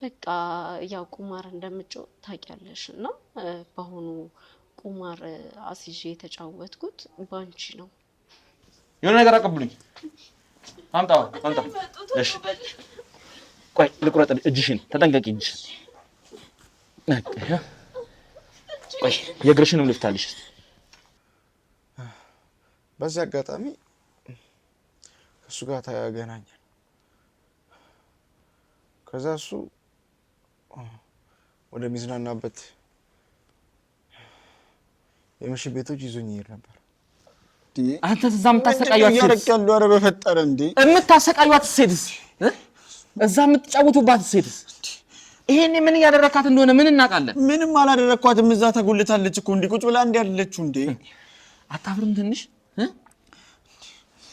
በቃ ያው ቁማር እንደምጮት ታውቂያለሽና በአሁኑ ቁማር አስይዤ የተጫወትኩት ባንቺ ነው። የሆነ ነገር አቀብሉኝ። አምጣው። እሺ ቆይ ልቁረጥ። እጅሽን ተጠንቀቂ። እጅሽን ቆይ የእግርሽንም ልፍታልሽ። በዚህ አጋጣሚ ከሱ ጋር ተገናኘን። ከዛ እሱ ወደ ሚዝናናበት የምሽት ቤቶች ይዞኝ ይሄድ ነበር። አንተ እዛ የምታሰቃዩት ሴት ያለው አረ በፈጠረ እንዴ የምታሰቃዩት ሴትስ እዛ የምትጫወቱባት ሴትስ ይሄኔ ምን ያደረካት እንደሆነ ምን እናውቃለን? ምንም አላደረኳትም። እዛ ተጎልታለች እኮ እንዴ ቁጭ ብላ እንዴ ያለችው እንዴ። አታፍርም ትንሽ?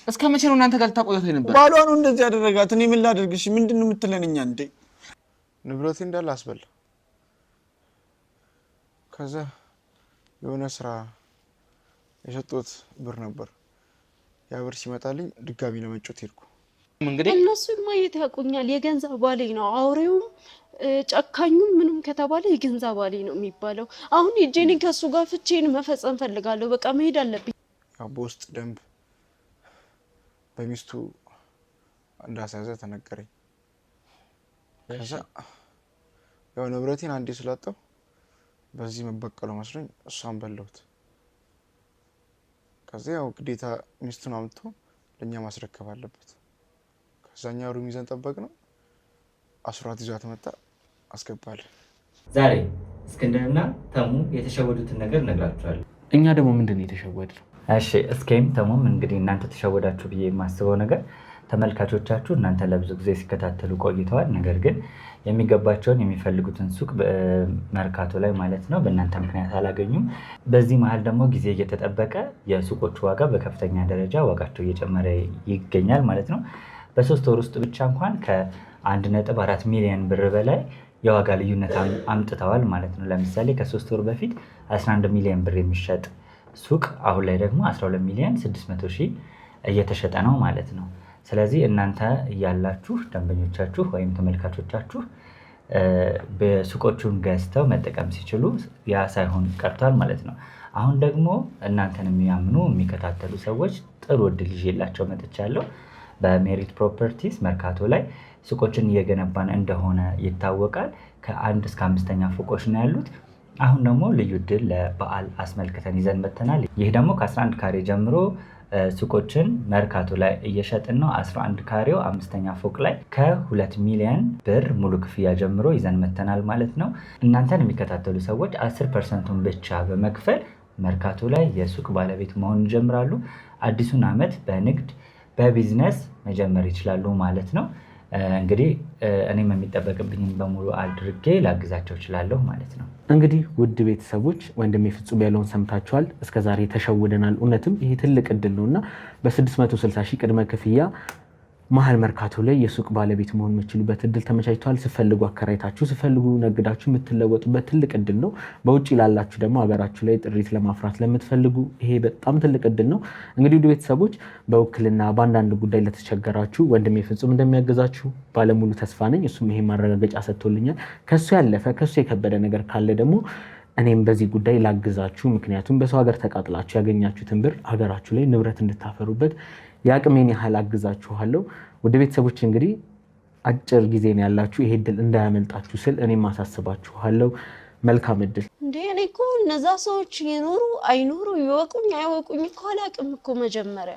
እስከ መቼ ነው እናንተ ጋር ልታቆዩት ነበር? ባሏ ነው እንደዚህ ያደረጋት። እኔ ምን ላድርግሽ? ምንድነው የምትለንኛ እንዴ? ንብረቴ እንዳለ አስበላ። ከዛ የሆነ ስራ የሰጡት ብር ነበር። ያ ብር ሲመጣልኝ ድጋሚ ለመጮት ሄድኩ። እንግዲህ እነሱ ማየት ያቁኛል። የገንዘብ ባሌ ነው አውሬውም ጨካኙም ምንም ከተባለ የገንዘብ ባሌ ነው የሚባለው። አሁን እጄኔ ከሱ ጋር ፍቼን መፈጸም ፈልጋለሁ። በቃ መሄድ አለብኝ። ያው በውስጥ ደንብ በሚስቱ እንዳሳዘ ተነገረኝ። ከዛ ያው ንብረቴን አንዴ ስላጣው በዚህ መበቀለው መስሎኝ እሷን በለውት። ከዛ ያው ግዴታ ሚስቱን አምጥቶ ለኛ ማስረከብ አለበት። ከዛኛ ሩም ይዘን ጠበቅነው። አስራት ይዟት መጣ አስገባለ። ዛሬ እስክንድርና ተሙ የተሸወዱትን ነገር ነግራችኋለሁ። እኛ ደግሞ ምንድነው የተሸወድነው? እሺ እስኪም ተሙም እንግዲህ እናንተ ተሸወዳችሁ ብዬ የማስበው ነገር ተመልካቾቻችሁ እናንተ ለብዙ ጊዜ ሲከታተሉ ቆይተዋል። ነገር ግን የሚገባቸውን የሚፈልጉትን ሱቅ መርካቶ ላይ ማለት ነው በእናንተ ምክንያት አላገኙም። በዚህ መሀል ደግሞ ጊዜ እየተጠበቀ የሱቆቹ ዋጋ በከፍተኛ ደረጃ ዋጋቸው እየጨመረ ይገኛል ማለት ነው። በ3 ወር ውስጥ ብቻ እንኳን ከ1.4 ሚሊዮን ብር በላይ የዋጋ ልዩነት አምጥተዋል ማለት ነው። ለምሳሌ ከ3 ወር በፊት 11 ሚሊዮን ብር የሚሸጥ ሱቅ አሁን ላይ ደግሞ 12 ሚሊዮን 600 ሺህ እየተሸጠ ነው ማለት ነው። ስለዚህ እናንተ እያላችሁ ደንበኞቻችሁ ወይም ተመልካቾቻችሁ በሱቆቹን ገዝተው መጠቀም ሲችሉ ያ ሳይሆን ቀርቷል ማለት ነው። አሁን ደግሞ እናንተን የሚያምኑ የሚከታተሉ ሰዎች ጥሩ እድል ይዤላቸው መጥቻለሁ። በሜሪት ፕሮፐርቲስ መርካቶ ላይ ሱቆችን እየገነባን እንደሆነ ይታወቃል። ከ1 እስከ 5ኛ ፎቆች ነው ያሉት። አሁን ደግሞ ልዩ እድል ለበዓል አስመልክተን ይዘን መጥተናል። ይህ ደግሞ ከ11 ካሬ ጀምሮ ሱቆችን መርካቶ ላይ እየሸጥን ነው። 11 ካሬው 5ኛ ፎቅ ላይ ከ2 ሚሊዮን ብር ሙሉ ክፍያ ጀምሮ ይዘን መጥተናል ማለት ነው። እናንተን የሚከታተሉ ሰዎች 10%ን ብቻ በመክፈል መርካቶ ላይ የሱቅ ባለቤት መሆን ይጀምራሉ። አዲሱን ዓመት በንግድ በቢዝነስ መጀመር ይችላሉ ማለት ነው። እንግዲህ እኔም የሚጠበቅብኝን በሙሉ አድርጌ ላግዛቸው እችላለሁ ማለት ነው። እንግዲህ ውድ ቤተሰቦች ወንድሜ ፍጹም ያለውን ሰምታችኋል። እስከዛሬ ተሸውደናል። እውነትም ይሄ ትልቅ እድል ነውና በ660 ሺህ ቅድመ ክፍያ መሀል መርካቶ ላይ የሱቅ ባለቤት መሆን የምትችሉበት እድል ተመቻችቷል። ስፈልጉ አከራይታችሁ ስፈልጉ ነግዳችሁ የምትለወጡበት ትልቅ እድል ነው። በውጭ ላላችሁ ደግሞ ሀገራችሁ ላይ ጥሪት ለማፍራት ለምትፈልጉ ይሄ በጣም ትልቅ እድል ነው። እንግዲህ ውድ ቤተሰቦች በውክልና በአንዳንድ ጉዳይ ለተቸገራችሁ ወንድሜ ፍጹም እንደሚያግዛችሁ ባለሙሉ ተስፋ ነኝ። እሱም ይሄ ማረጋገጫ ሰጥቶልኛል። ከሱ ያለፈ ከሱ የከበደ ነገር ካለ ደግሞ እኔም በዚህ ጉዳይ ላግዛችሁ። ምክንያቱም በሰው ሀገር ተቃጥላችሁ ያገኛችሁትን ብር ሀገራችሁ ላይ ንብረት እንድታፈሩበት የአቅሜን ያህል አግዛችኋለሁ። ወደ ቤተሰቦች እንግዲህ አጭር ጊዜ ነው ያላችሁ። ይሄ እድል እንዳያመልጣችሁ ስል እኔም ማሳስባችኋለሁ። መልካም እድል። እንዴ እኔ እኮ እነዛ ሰዎች ይኖሩ አይኖሩ ይወቁኝ አይወቁኝ እኮ አላውቅም እኮ መጀመሪያ።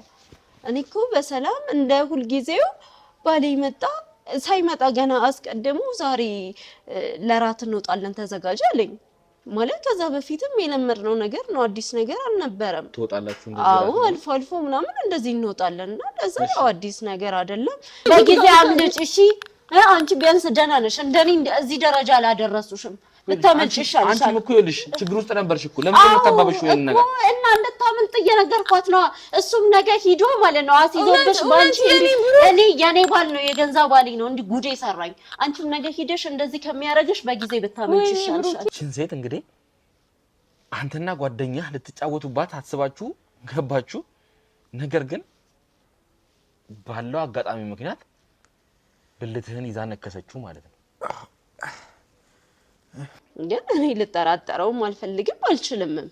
እኔ እኮ በሰላም እንደ ሁልጊዜው ባሌ መጣ። ሳይመጣ ገና አስቀድሞ ዛሬ ለራት እንወጣለን ተዘጋጅ አለኝ። ማለት ከዛ በፊትም የለመድነው ነገር ነው፣ አዲስ ነገር አልነበረም። ትወጣላችሁ እንደዚህ? አዎ አልፎ አልፎ ምናምን እንደዚህ እንወጣለንና ለዛ ያው አዲስ ነገር አይደለም። በጊዜ አምልጭ እሺ። አንቺ ቢያንስ ደህና ነሽ፣ እንደኔ እዚህ ደረጃ አላደረሱሽም። ልታመልጭሽ አልሻል። አንቺ እኮ ይኸውልሽ ችግር ውስጥ ነበርሽ እኮ። ለምን ተመጣጣበሽ ወይ ነገር እና እንድታመልጥ እየነገርኳት ነው። እሱም ነገ ሂዶ ማለት ነው አስይዞብሽ ባንቺ እኔ የኔ ባል ነው የገንዘብ ባሌ ነው እንዲህ ጉዴ ሰራኝ። አንቺም ነገ ሂደሽ እንደዚህ ከሚያረግሽ በጊዜ ብታመልጭሽ አልሻል። እቺን ሴት እንግዲህ አንተና ጓደኛህ ልትጫወቱባት አስባችሁ ገባችሁ። ነገር ግን ባለው አጋጣሚ ምክንያት ብልትህን ይዛ ነከሰችው ማለት ነው። ግን እኔ ልጠራጠረውም አልፈልግም አልችልምም።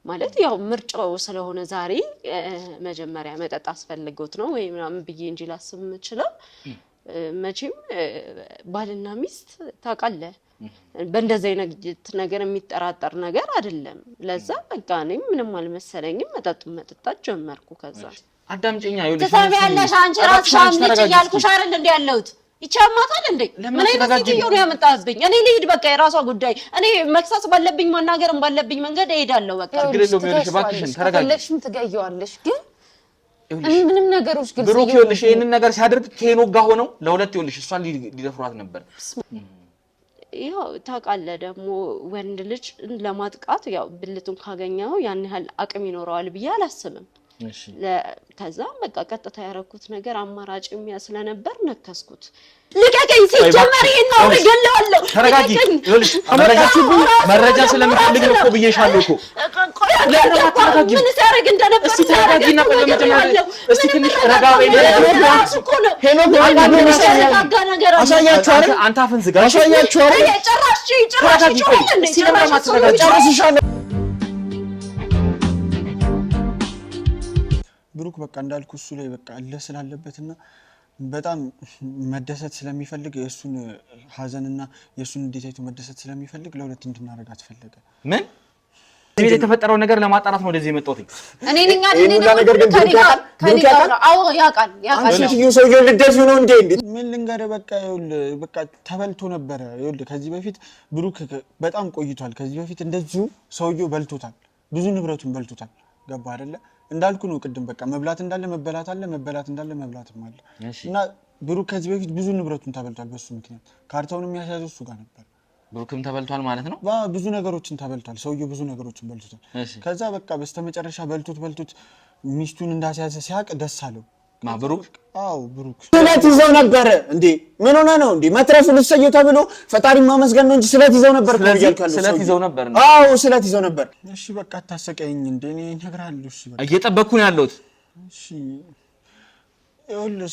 ማለት ያው ምርጫው ስለሆነ ዛሬ መጀመሪያ መጠጥ አስፈልጎት ነው ወይ ምናምን ብዬ እንጂ ላስብ የምችለው መቼም ባልና ሚስት ታውቃለህ በእንደዚህ አይነት ነገር የሚጠራጠር ነገር አይደለም። ለዛ በቃ እኔም ምንም አልመሰለኝም መጠጡን መጠጣት ጀመርኩ። ከዛ አዳምጪኛ ትሰሚያለሽ አንቺ ራስሽ አምጪ እያልኩሽ አይደል እንደ ያለሁት ይቻማታል እንዴ ምን አይነት ሴትዮ ነው ያመጣብኝ? እኔ ልሂድ በቃ የራሷ ጉዳይ። እኔ መክሰስ ባለብኝ መናገርም ባለብኝ መንገድ እሄዳለሁ። በቃ ግሬሎ ቢሆንሽ እባክሽን ተረጋጊ። ለሽም ትገይዋለሽ ግን እኔ ምንም ነገሮች ግልጽ ብሩክ ይኸውልሽ ይሄንን ነገር ሲያደርግ ከሄኖ ጋር ሆነው ለሁለት ይኸውልሽ እሷን ሊደፍሯት ነበር። ያው ታውቃለህ ደግሞ ወንድ ልጅ ለማጥቃት ያው ብልቱን ካገኘው ያን ያህል አቅም ይኖረዋል ብዬ አላስብም። እሺ ከዛ በቃ ቀጥታ ያረኩት ነገር አማራጭ ስለነበር ነከስኩት። ልቀቀኝ ሲጀመር ይሄን ነው ገለዋለሁ። ተረጋጊ። ይኸውልሽ መረጃ ስለምፈልግ ነው እኮ ብዬሻለሁ እኮ ምን ሲያደርግ እንደነበር እስቲ ተረጋጊና በመጀመሪያ እስቲ ትንሽ ረጋ በይ። ሄኖ አሳያችሁ አይደል? አንተ አፍን ዝጋ። አሳያችሁ አይደል? ጭራሽ እስቲ ለምን ማትረጋጊ? ጨርሰሻል። ብሩክ በቃ እንዳልኩ እሱ ላይ በቃ አለ ስላለበትና በጣም መደሰት ስለሚፈልግ የእሱን ሀዘንና የእሱን እንዴት አይቶ መደሰት ስለሚፈልግ ለሁለት እንድናረጋት ፈለገ። ምን እዚህ የተፈጠረው ነገር ለማጣራት ነው ወደዚህ የመጣሁት። እኔ ነገር ግን ብሩክ ያውቃል። አዎ ያውቃል። አንቺ ሰውዬው ልደፊው ነው እንዴ? ምን ልንገርህ በቃ ተበልቶ ነበረ። ከዚህ በፊት ብሩክ በጣም ቆይቷል። ከዚህ በፊት እንደዚሁ ሰውዬው በልቶታል፣ ብዙ ንብረቱን በልቶታል። ገባ አይደለ? እንዳልኩ ነው ቅድም በቃ መብላት እንዳለ መበላት አለ፣ መበላት እንዳለ መብላትም አለ። እና ብሩክ ከዚህ በፊት ብዙ ንብረቱን ተበልቷል በሱ ምክንያት። ካርታውን የሚያሳየው እሱ ጋር ነበር። ብሩክም ተበልቷል ማለት ነው። ብዙ ነገሮችን ተበልቷል ሰውዬው፣ ብዙ ነገሮችን በልቶታል። ከዛ በቃ በስተመጨረሻ በልቶት ሚስቱን እንዳስያዘ ሲያቅ ደስ አለው። ብሩክ አዎ ብሩክ ስለት ይዘው ነበር እንዴ? ምን ሆነ ነው እንዴ? መትረፉን ልትሰየው ተብሎ ፈጣሪ ማመስገን ነው እንጂ ስለት ይዘው ነበር ነው ያልካለው። ስለት ይዘው ነበር ነው? አዎ ስለት ይዘው ነበር። እሺ በቃ አታሰቀኝ እንዴ? እኔ እነግርሃለሁ። እሺ በቃ እየጠበቅኩ ነው ያለሁት። እሺ ይኸውልህ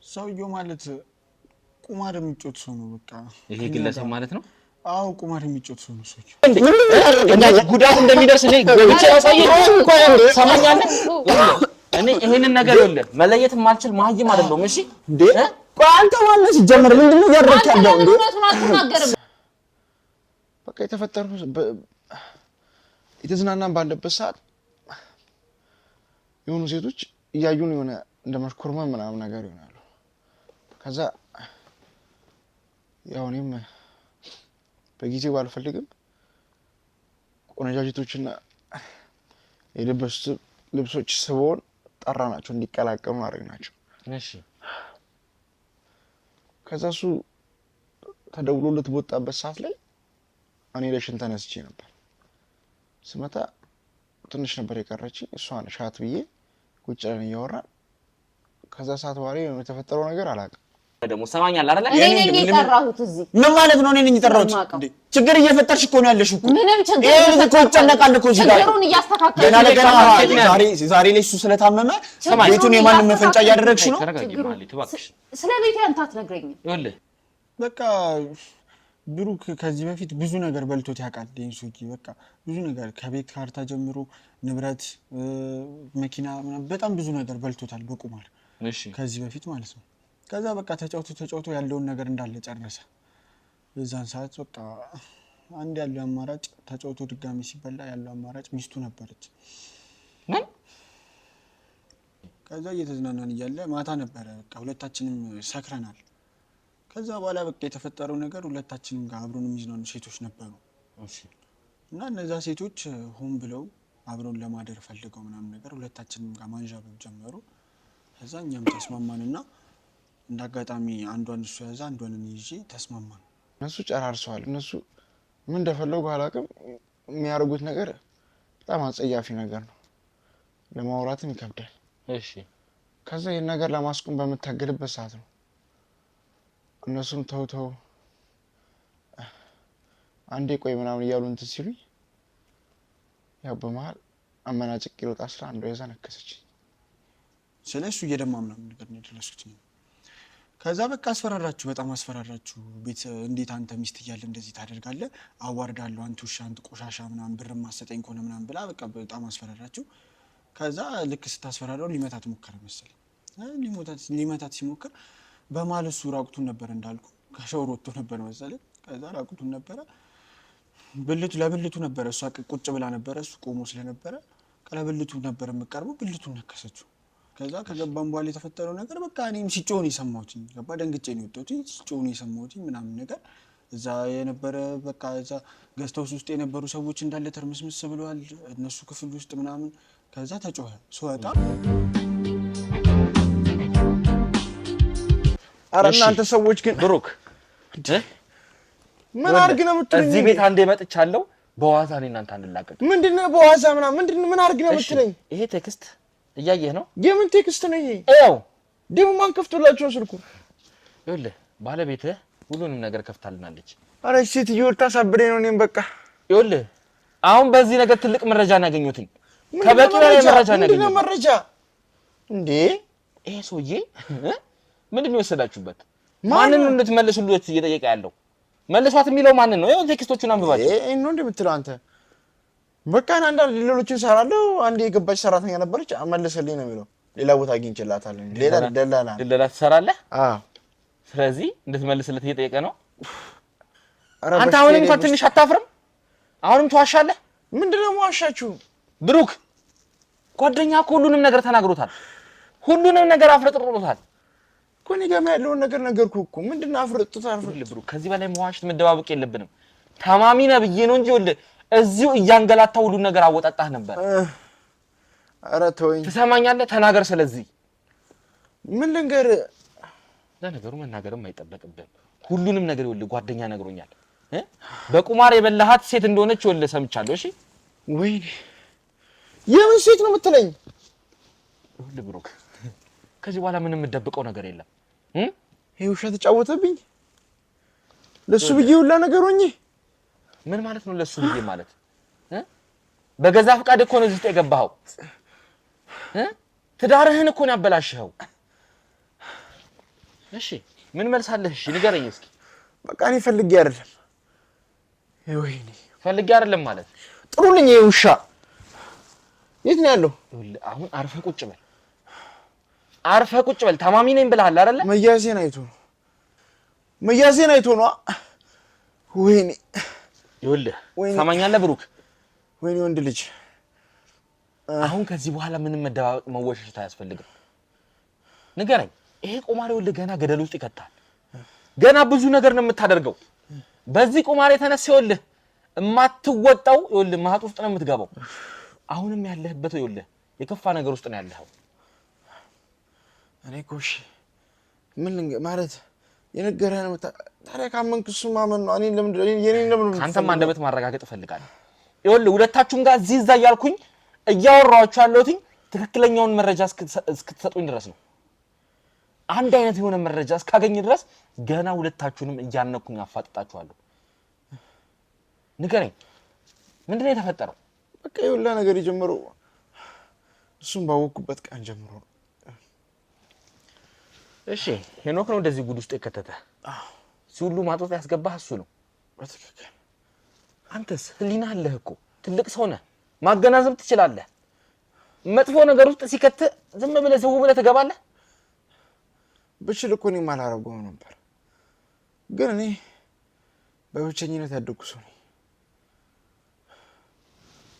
ሰውዬው ማለት ቁማር የሚጮት ሰው ነው። በቃ ይሄ ግለሰብ ማለት ነው። አዎ ቁማር የሚጮት ሰው ነው። ሰውዬው እንዴ ጉዳት እንደሚደርስ እኔ ብቻ ያሳየኝ ሰማኛለህ። እኔ ይሄንን ነገር ይኸውልህ መለየት የማልችል ማህይም አይደለሁም። እሺ እንዴ ቆይ አንተ ማነህ ሲጀመር? ምንድነው ያደረክ ያለው እንዴ? በቃ የተፈጠረው የተዝናናን ባለበት ሰዓት የሆኑ ሴቶች እያዩን የሆነ እንደ መሽኮርመን ምናምን ነገር ይሆናሉ። ከዛ ያው እኔም በጊዜው ባልፈልግም ቆነጃጅቶችና የለበሱት ልብሶች ስበውን ጠራናቸው እንዲቀላቀሉ አደረግናቸው። እሺ ከዛ እሱ ተደውሎለት በወጣበት ሰዓት ላይ እኔ ለሽን ተነስቼ ነበር። ስመጣ ትንሽ ነበር የቀረችኝ። እሷን ሻት ብዬ ቁጭ ብለን እያወራን ከዛ ሰዓት በኋላ የተፈጠረው ነገር አላውቅም። ደግሞ ሰማኛል አይደል? እኔ ነኝ የጠራሁት እዚህ። ምን ማለት ነው? እኔ ነኝ የጠራሁት እንዴ? ችግር እየፈጠርሽ እኮ ነው ያለሽው እኮ። ምንም ችግር ይሄ ልጅ እኮ ይጨነቃል እኮ እዚህ ጋር ችግሩን እያስተካከለ ገና ለገና ዛሬ ላይ እሱ ስለታመመ ቤቱን የማንም መፈንጫ እያደረግሽ ነው። ስለ ቤቴ አንተ አትነግረኝም። ይኸውልህ በቃ ብሩክ ከዚህ በፊት ብዙ ነገር በልቶት ያውቃል። ዴንሱኪ በቃ ብዙ ነገር ከቤት ካርታ ጀምሮ ንብረት፣ መኪና በጣም ብዙ ነገር በልቶታል በቁማር። እሺ ከዚህ በፊት ማለት ነው። ከዛ በቃ ተጫውቶ ያለውን ነገር እንዳለ ጨረሰ። በዛን ሰዓት በቃ አንድ ያለው አማራጭ ተጫውቶ ድጋሚ ሲበላ ያለው አማራጭ ሚስቱ ነበረች። ከዛ እየተዝናናን እያለ ማታ ነበረ በቃ ሁለታችንም ሰክረናል። ከዛ በኋላ በቃ የተፈጠረው ነገር ሁለታችንም ጋር አብሮን የሚዝናኑ ሴቶች ነበሩ። እና እነዛ ሴቶች ሆን ብለው አብሮን ለማደር ፈልገው ምናምን ነገር ሁለታችንም ጋር ማንዣበብ ጀመሩ። ከዛ እኛም ተስማማንና እንዳጋጣሚ አንዷን እሱ ያዘ፣ አንዷን እኔ ይዤ ተስማማን። እነሱ ጨራርሰዋል። እነሱ ምን እንደፈለጉ አላውቅም። የሚያደርጉት ነገር በጣም አጸያፊ ነገር ነው፣ ለማውራትም ይከብዳል። እሺ ከዛ ይሄን ነገር ለማስቆም በምታገልበት ሰዓት ነው እነሱም ተውተው አንዴ ቆይ ምናምን እያሉ እንትን ሲሉኝ ያው በመሀል አመናጭቄ ልወጣ ስራ አንዷ ይዛ ነከሰች። ስለሱ እየደማ ምናምን ነገር ነው የደረሱት። ከዛ በቃ አስፈራራችሁ፣ በጣም አስፈራራችሁ። ቤት እንዴት አንተ ሚስት እያለ እንደዚህ ታደርጋለህ? አዋርዳለሁ፣ አንተ ውሻ፣ አንተ ቆሻሻ ምናምን ብር ማሰጠኝ ከሆነ ምናምን ብላ በቃ በጣም አስፈራራችሁ። ከዛ ልክ ስታስፈራራው ሊመታት ሞከረ መሰለኝ። ሊመታት ሲሞክር በማል እሱ ራቁቱን ነበር እንዳልኩ፣ ከሻወር ወጥቶ ነበር መሰለኝ። ከዛ ራቁቱን ነበረ፣ ለብልቱ ነበረ። እሷ ቁጭ ብላ ነበረ፣ እሱ ቆሞ ስለነበረ ለብልቱ ነበር የምቀርበው። ብልቱን ነከሰችው። ከዛ ከገባን በኋላ የተፈጠረው ነገር በቃ እኔም ሲጮህ ነው የሰማሁት። ገባ ደንግጬ ነው የወጣሁት። ሲጮህ ነው የሰማሁት ምናምን ነገር። እዛ የነበረ በቃ እዛ ገዝተውስ ውስጥ የነበሩ ሰዎች እንዳለ ተርምስምስ ብለዋል እነሱ ክፍል ውስጥ ምናምን። ከዛ ተጮኸ። ስወጣ ኧረ እናንተ ሰዎች ግን ብሩክ ምን አድርግ ነው የምትለኝ? እዚህ ቤት አንዴ መጥቻለሁ። በዋዛ እኔ እናንተ አንላቀቅ። ምንድነው በዋዛ ምናምን ምን አድርግ ነው የምትለኝ? ይሄ ቴክስት እያየህ ነው? የምን ቴክስት ነው ይሄ? ያው ደግሞ ማን ከፍቶላችሁ ስልኩ? ይኸውልህ ባለቤትህ ሁሉንም ነገር ከፍታልናለች። ኧረ ሴትዮ ልታሳብደኝ ነው እኔም በቃ። ይኸውልህ አሁን በዚህ ነገር ትልቅ መረጃ እናገኙትኝ። ከበቂ በላይ መረጃ እናገኙት። ምንድነው መረጃ እንዴ? ይሄ ሰውዬ ምንድነው የወሰዳችሁበት? ማንን ነው እንድትመልሱለት እየጠየቀ ያለው? መልሷት የሚለው ማንን ነው? ይኸው ቴክስቶቹን አንብባቸው። ይሄ ነው እንደምትለው አንተ። በቃ አንዳንድ ሌሎችን ሰራለሁ። አንዴ የገባች ሰራተኛ ነበረች አመለሰልኝ ነው የሚለው። ሌላ ቦታ አግኝቼላታለሁ። ሌላ ደላላ ትሰራለህ? አዎ። ስለዚህ እንድትመልስለት እየጠየቀ ነው። አንተ አሁንም እንኳን ትንሽ አታፍርም? አሁንም ትዋሻለህ? ምንድነው ዋሻችሁ? ብሩክ ጓደኛ እኮ ሁሉንም ነገር ተናግሮታል። ሁሉንም ነገር አፍረጥሮታል እኮ። እኔ ጋር ያለውን ነገር ነገርኩህ እኮ። ምንድነው አፍረጥሮታል? ብሩክ ከዚህ በላይ መዋሸት መደባበቅ የለብንም። ታማሚ ነህ ብዬ ነው እንጂ ወልደ እዚሁ እያንገላታ ሁሉ ነገር አወጣጣህ ነበር። ኧረ ተወኝ። ትሰማኛለህ? ተናገር። ስለዚህ ምን ልንገር? ለነገሩ መናገርም አይጠበቅብህም። ሁሉንም ነገር ይኸውልህ ጓደኛ ነግሮኛል። በቁማር የበላሃት ሴት እንደሆነች ይኸውልህ ሰምቻለሁ። እሺ ወይኔ የምን ሴት ነው የምትለኝ? ይኸውልህ ብሩክ ከዚህ በኋላ ምንም የምደብቀው ነገር የለም። ይሄ ውሻ ተጫወተብኝ። ለሱ ብዬ ሁላ ነገር ሆኜ ምን ማለት ነው? ለሱ ብዬ ማለት በገዛ ፍቃድ እኮ ነው እዚህ ውስጥ የገባኸው። ትዳርህን እኮ ነው ያበላሽኸው። እሺ ምን መልሳለህ? እሺ ንገረኝ እስኪ። በቃ እኔ ፈልጌ አይደለም። ወይኔ ፈልጌ አይደለም ማለት ጥሩልኝ። ይሄ ውሻ የት ነው ያለው? አሁን አርፈህ ቁጭ በል፣ አርፈህ ቁጭ በል። ታማሚ ነኝ ብለሃል አይደለ? መያዜን አይቶ ነው ወይኔ ይኸውልህ ሰማኛለህ ብሩክ? ወይኔ ወንድ ልጅ አሁን ከዚህ በኋላ ምንም መደባበቅ መወሸሽት አያስፈልግም። ንገረኝ። ይሄ ቁማር ይኸውልህ ገና ገደል ውስጥ ይከታል። ገና ብዙ ነገር ነው የምታደርገው። በዚህ ቁማር የተነሳ ይኸውልህ የማትወጣው ይኸውልህ ማጥ ውስጥ ነው የምትገባው። አሁንም ያለህበት ይኸውልህ የከፋ ነገር ውስጥ ነው ያለኸው። እኔ ኮሽ ምን ማለት የነገረህን ታዲያ ካመንክ እሱ ማመን ነው። እኔ ለምን አንተም አንደበት ማረጋገጥ እፈልጋለሁ። ይኸውልህ ሁለታችሁም ጋር እዚህ እዛ እያልኩኝ እያወራኋችሁ ያለሁት ትክክለኛውን መረጃ እስክትሰጡኝ ድረስ ነው። አንድ አይነት የሆነ መረጃ እስካገኝ ድረስ ገና ሁለታችሁንም እያነኩኝ አፋጥጣችኋለሁ። ንገረኝ፣ ምንድነው የተፈጠረው? በቃ ይኸውልህ ነገር የጀመረው እሱም ባወቅኩበት ቀን ጀምሮ ነው። እሺ ሄኖክ ነው እንደዚህ ጉድ ውስጥ የከተተ? ሁሉ ማጥወጥ ያስገባህ እሱ ነው። በትክክል። አንተስ ህሊና አለህ እኮ፣ ትልቅ ሰው ነህ፣ ማገናዘብ ትችላለህ። መጥፎ ነገር ውስጥ ሲከት ዝም ብለህ ዘው ብለህ ትገባለህ? ብችል እኮ እኔም አላረገውም ነበር፣ ግን እኔ በብቸኝነት ያደግኩ ሰው ነኝ።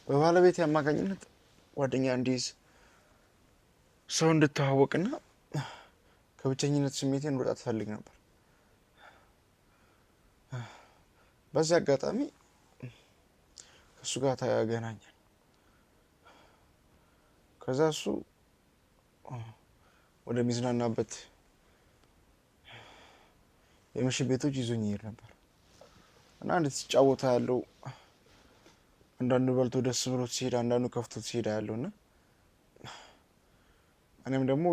በባለቤት አማካኝነት ጓደኛ እንዲይዝ ሰው እንድተዋወቅና ከብቸኝነት ስሜቴን መውጣት ፈልግ ነበር። በዚህ አጋጣሚ ከእሱ ጋር ተገናኘን። ከዛ እሱ ወደ ሚዝናናበት የምሽት ቤቶች ይዞኝ ይሄድ ነበር እና እንዴት ሲጫወታ ያለው አንዳንዱ በልቶ ደስ ብሎት ሲሄድ፣ አንዳንዱ ከፍቶት ሲሄድ ያለውና እኔም ደግሞ